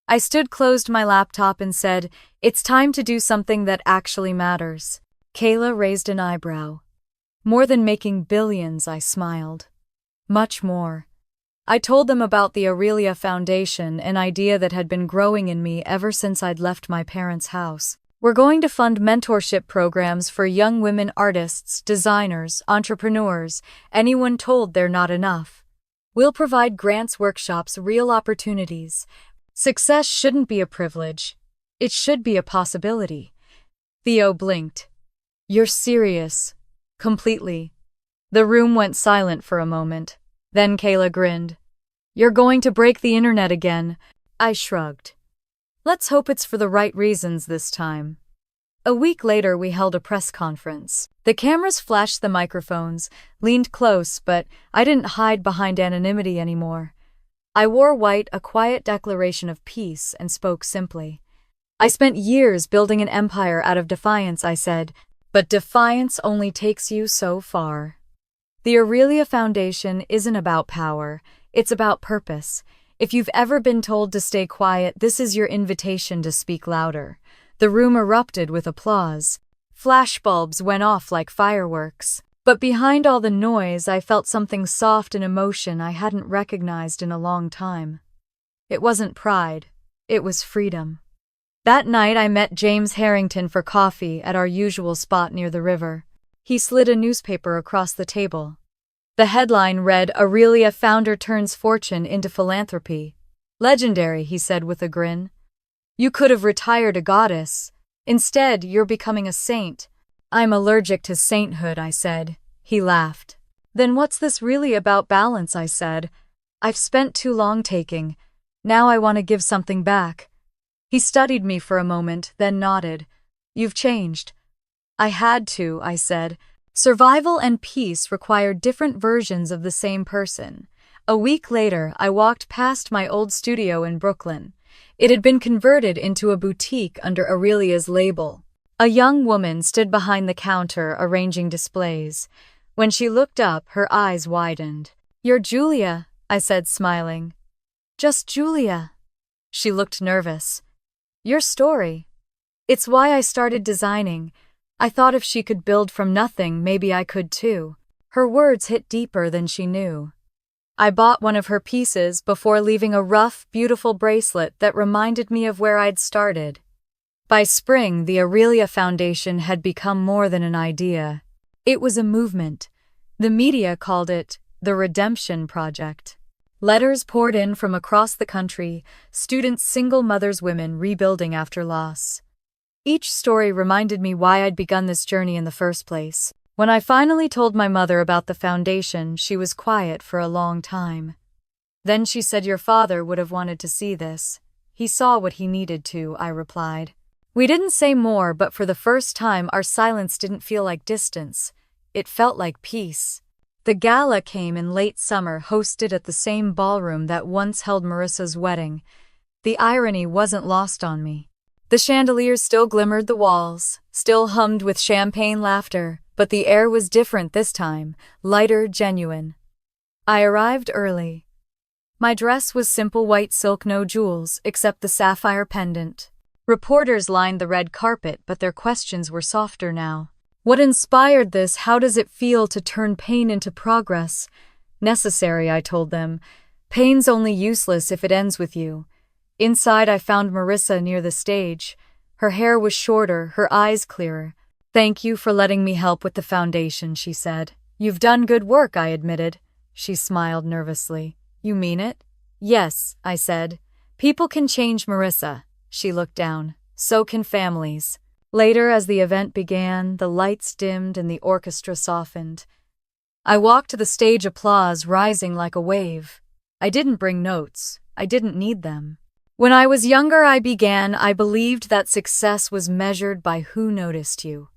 I closed my laptop and said, "It's time to do something that actually matters." Kayla raised an eyebrow. More than making billions, I smiled. Much more. I told them about the Aurelia Foundation, an idea that had been growing in me ever since I'd left my parents' house. We're going to fund mentorship programs for young women artists, designers, entrepreneurs, anyone told they're not enough. We'll provide grants, workshops, real opportunities. Success shouldn't be a privilege. It should be a possibility. Theo blinked. You're serious. Completely. The room went silent for a moment. Then Kayla grinned. You're going to break the internet again. I shrugged. Let's hope it's for the right reasons this time. A week later, we held a press conference. The cameras flashed the microphones, leaned close, but I didn't hide behind anonymity anymore. I wore white, a quiet declaration of peace, and spoke simply. I spent years building an empire out of defiance, I said, but defiance only takes you so far. The Aurelia Foundation isn't about power, it's about purpose. If you've ever been told to stay quiet, this is your invitation to speak louder. The room erupted with applause. Flashbulbs went off like fireworks. But behind all the noise, I felt something soft and emotion I hadn't recognized in a long time. It wasn't pride, it was freedom. That night I met James Harrington for coffee at our usual spot near the river. He slid a newspaper across the table. The headline read, Aurelia founder turns fortune into philanthropy. Legendary, he said with a grin. You could have retired a goddess. Instead, you're becoming a saint. I'm allergic to sainthood, I said. He laughed. Then what's this really about? Balance, I said. I've spent too long taking. Now I want to give something back. He studied me for a moment, then nodded. You've changed. I had to, I said. Survival and peace required different versions of the same person. A week later, I walked past my old studio in Brooklyn. It had been converted into a boutique under Aurelia's label. A young woman stood behind the counter arranging displays. When she looked up, her eyes widened. You're Julia, I said, smiling. Just Julia. She looked nervous. Your story. It's why I started designing. I thought if she could build from nothing, maybe I could too. Her words hit deeper than she knew. I bought one of her pieces before leaving a rough, beautiful bracelet that reminded me of where I'd started. By spring, the Aurelia Foundation had become more than an idea. It was a movement. The media called it the Redemption Project. Letters poured in from across the country, students, single mothers, women rebuilding after loss. Each story reminded me why I'd begun this journey in the first place. When I finally told my mother about the foundation, she was quiet for a long time. Then she said, Your father would have wanted to see this. He saw what he needed to, I replied. We didn't say more, but for the first time our silence didn't feel like distance. It felt like peace. The gala came in late summer, hosted at the same ballroom that once held Marissa's wedding. The irony wasn't lost on me. The chandeliers still glimmered the walls, still hummed with champagne laughter, but the air was different this time, lighter, genuine. I arrived early. My dress was simple white silk, no jewels, except the sapphire pendant. Reporters lined the red carpet, but their questions were softer now. What inspired this? How does it feel to turn pain into progress? Necessary, I told them. Pain's only useless if it ends with you. Inside, I found Marissa near the stage. Her hair was shorter, her eyes clearer. Thank you for letting me help with the foundation, she said. You've done good work, I admitted. She smiled nervously. You mean it? Yes, I said. People can change Marissa. She looked down. So can families. Later, as the event began, the lights dimmed and the orchestra softened. I walked to the stage, applause rising like a wave. I didn't bring notes. I didn't need them. When I was younger, I believed that success was measured by who noticed you.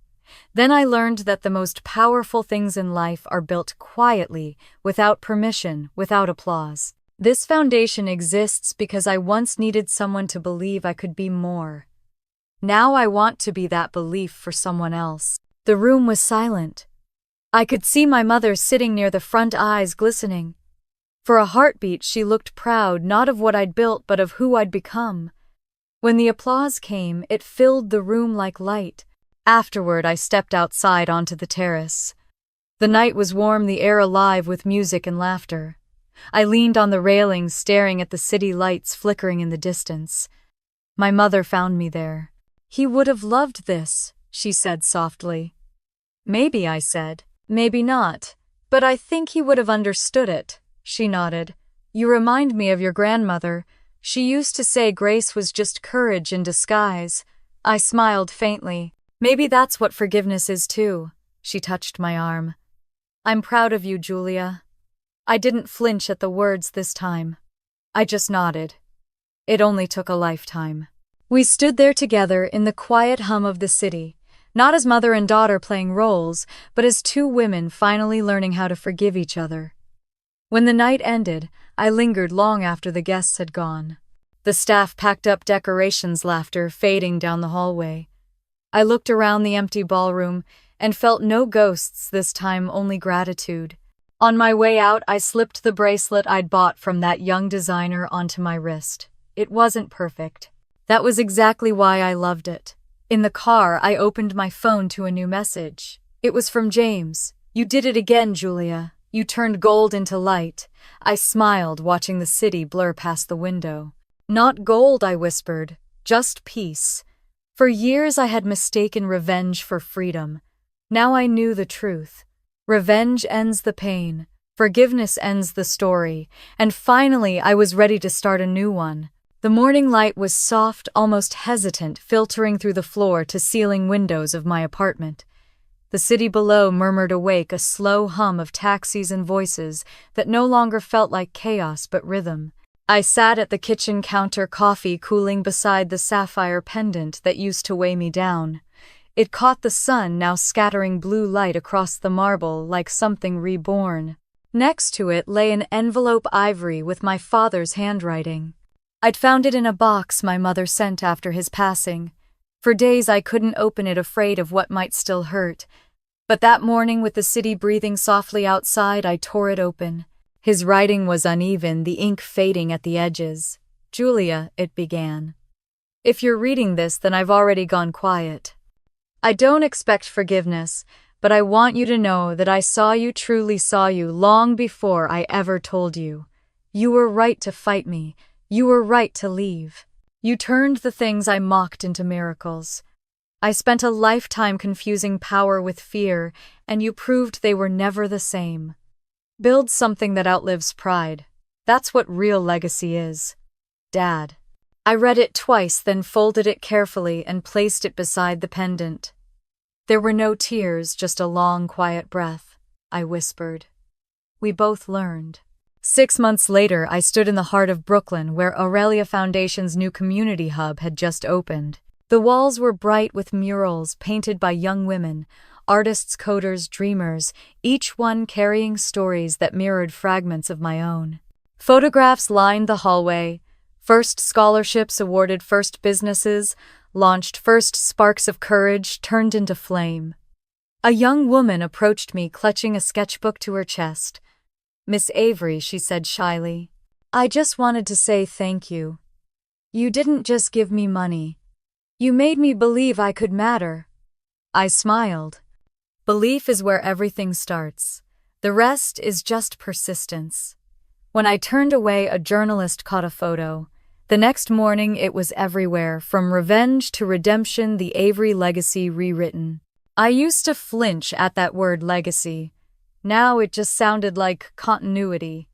Then I learned that the most powerful things in life are built quietly, without permission, without applause. This foundation exists because I once needed someone to believe I could be more. Now I want to be that belief for someone else. The room was silent. I could see my mother sitting near the front, eyes glistening. For a heartbeat, she looked proud, not of what I'd built, but of who I'd become. When the applause came, it filled the room like light. Afterward, I stepped outside onto the terrace. The night was warm, the air alive with music and laughter. I leaned on the railings, staring at the city lights flickering in the distance. My mother found me there. "He would have loved this," she said softly. "Maybe," I said. "Maybe not. But I think he would have understood it." She nodded. "You remind me of your grandmother. She used to say grace was just courage in disguise." I smiled faintly. "Maybe that's what forgiveness is too." She touched my arm. "I'm proud of you, Julia." I didn't flinch at the words this time. I just nodded. It only took a lifetime. We stood there together in the quiet hum of the city, not as mother and daughter playing roles, but as two women finally learning how to forgive each other. When the night ended, I lingered long after the guests had gone. The staff packed up decorations, laughter fading down the hallway. I looked around the empty ballroom and felt no ghosts this time, only gratitude. On my way out, I slipped the bracelet I'd bought from that young designer onto my wrist. It wasn't perfect. That was exactly why I loved it. In the car, I opened my phone to a new message. It was from James. "You did it again, Julia. You turned gold into light." I smiled, watching the city blur past the window. "Not gold," I whispered, "just peace." For years I had mistaken revenge for freedom. Now I knew the truth. Revenge ends the pain. Forgiveness ends the story. And finally, I was ready to start a new one. The morning light was soft, almost hesitant, filtering through the floor-to-ceiling windows of my apartment. The city below murmured awake, a slow hum of taxis and voices that no longer felt like chaos but rhythm. I sat at the kitchen counter, coffee cooling beside the sapphire pendant that used to weigh me down. It caught the sun, now scattering blue light across the marble like something reborn. Next to it lay an envelope, ivory, with my father's handwriting. I'd found it in a box my mother sent after his passing. For days I couldn't open it, afraid of what might still hurt. But that morning, with the city breathing softly outside, I tore it open. His writing was uneven, the ink fading at the edges. "Julia," it began. "If you're reading this, then I've already gone quiet. I don't expect forgiveness, but I want you to know that I saw you, truly saw you, long before I ever told you. You were right to fight me. You were right to leave. You turned the things I mocked into miracles. I spent a lifetime confusing power with fear, and you proved they were never the same. Build something that outlives pride. That's what real legacy is. Dad." I read it twice, then folded it carefully and placed it beside the pendant. There were no tears, just a long, quiet breath. I whispered. "We both learned." 6 months later, I stood in the heart of Brooklyn, where Aurelia Foundation's new community hub had just opened. The walls were bright with murals painted by young women, artists, coders, dreamers, each one carrying stories that mirrored fragments of my own. Photographs lined the hallway. First scholarships awarded, first businesses launched, first sparks of courage turned into flame. A young woman approached me, clutching a sketchbook to her chest. "Miss Avery," she said shyly, "I just wanted to say thank you. You didn't just give me money. You made me believe I could matter." I smiled. Belief is where everything starts. The rest is just persistence. When I turned away, a journalist caught a photo. The next morning, it was everywhere, from revenge to redemption, the Avery legacy rewritten. I used to flinch at that word legacy. Now it just sounded like continuity.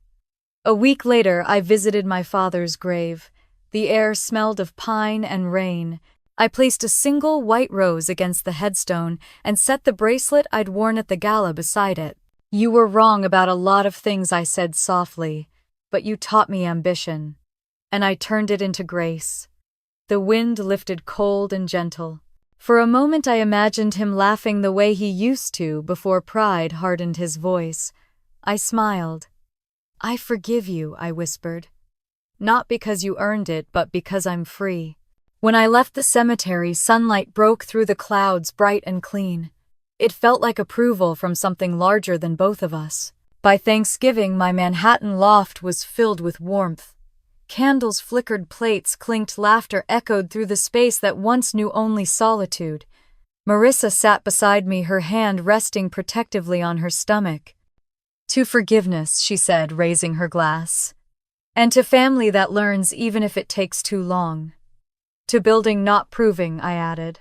A week later, I visited my father's grave. The air smelled of pine and rain. I placed a single white rose against the headstone and set the bracelet I'd worn at the gala beside it. "You were wrong about a lot of things," I said softly, "but you taught me ambition." And I turned it into grace. The wind lifted cold and gentle. For a moment I imagined him laughing the way he used to before pride hardened his voice. I smiled. "I forgive you," I whispered. "Not because you earned it, but because I'm free." When I left the cemetery, sunlight broke through the clouds, bright and clean. It felt like approval from something larger than both of us. By Thanksgiving, my Manhattan loft was filled with warmth. Candles flickered, plates clinked, laughter echoed through the space that once knew only solitude. Marissa sat beside me, her hand resting protectively on her stomach. "To forgiveness," she said, raising her glass. "And to family that learns even if it takes too long. To building, not proving," I added.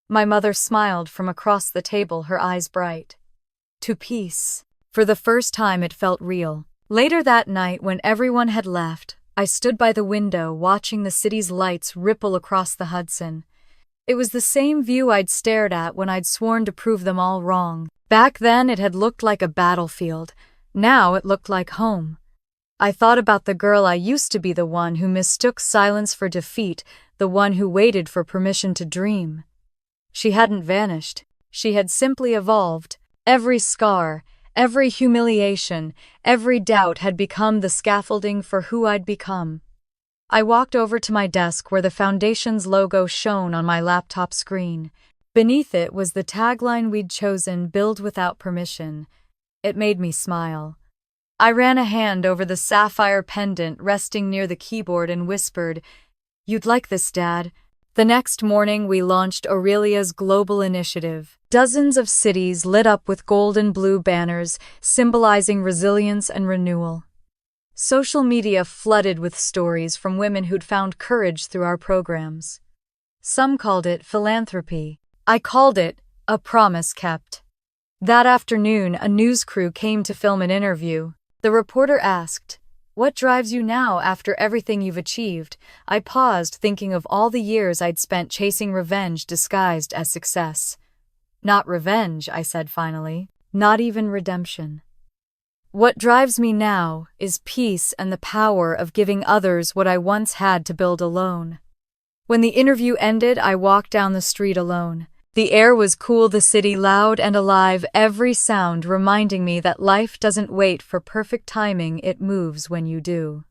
My mother smiled from across the table, her eyes bright. "To peace." For the first time it felt real. Later that night, when everyone had left, I stood by the window watching the city's lights ripple across the Hudson. It was the same view I'd stared at when I'd sworn to prove them all wrong. Back then it had looked like a battlefield. Now it looked like home. I thought about the girl I used to be, the one who mistook silence for defeat, the one who waited for permission to dream. She hadn't vanished. She had simply evolved. Every scar, every humiliation, every doubt had become the scaffolding for who I'd become. I walked over to my desk where the Foundation's logo shone on my laptop screen. Beneath it was the tagline we'd chosen, "Build without permission." It made me smile. I ran a hand over the sapphire pendant resting near the keyboard and whispered, "You'd like this, Dad." The next morning we launched Aurelia's global initiative. Dozens of cities lit up with gold and blue banners, symbolizing resilience and renewal. Social media flooded with stories from women who'd found courage through our programs. Some called it philanthropy. I called it a promise kept. That afternoon, a news crew came to film an interview. The reporter asked, "What drives you now after everything you've achieved?" I paused, thinking of all the years I'd spent chasing revenge disguised as success. "Not revenge," I said finally. "Not even redemption. What drives me now is peace and the power of giving others what I once had to build alone." When the interview ended, I walked down the street alone. The air was cool, the city loud and alive, every sound reminding me that life doesn't wait for perfect timing, it moves when you do.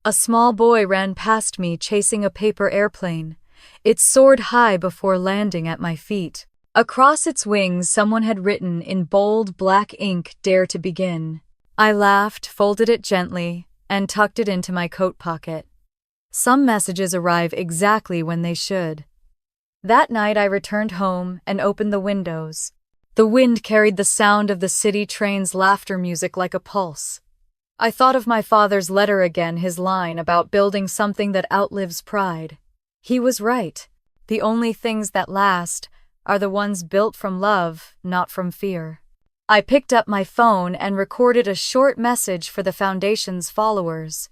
A small boy ran past me chasing a paper airplane. It soared high before landing at my feet. Across its wings, someone had written in bold black ink, "Dare to begin." I laughed, folded it gently, and tucked it into my coat pocket. Some messages arrive exactly when they should. That night I returned home and opened the windows. The wind carried the sound of the city train's laughter music like a pulse. I thought of my father's letter again, his line about building something that outlives pride. He was right. The only things that last are the ones built from love, not from fear. I picked up my phone and recorded a short message for the Foundation's followers.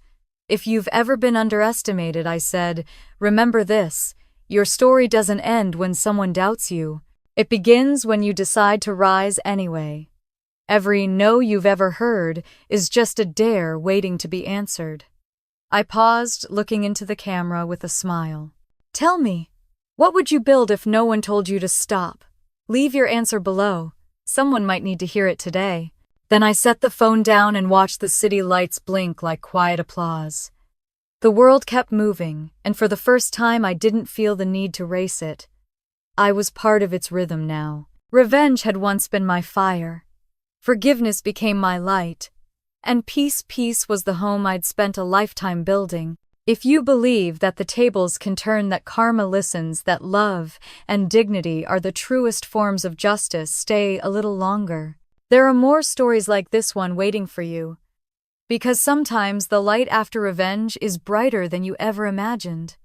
"If you've ever been underestimated," I said, "remember this. Your story doesn't end when someone doubts you. It begins when you decide to rise anyway. Every no you've ever heard is just a dare waiting to be answered." I paused, looking into the camera with a smile. "Tell me, what would you build if no one told you to stop? Leave your answer below. Someone might need to hear it today." Then I set the phone down and watched the city lights blink like quiet applause. The world kept moving, and for the first time I didn't feel the need to race it. I was part of its rhythm now. Revenge had once been my fire. Forgiveness became my light. And peace was the home I'd spent a lifetime building. If you believe that the tables can turn, that karma listens, that love and dignity are the truest forms of justice, stay a little longer. There are more stories like this one waiting for you. Because sometimes the light after revenge is brighter than you ever imagined.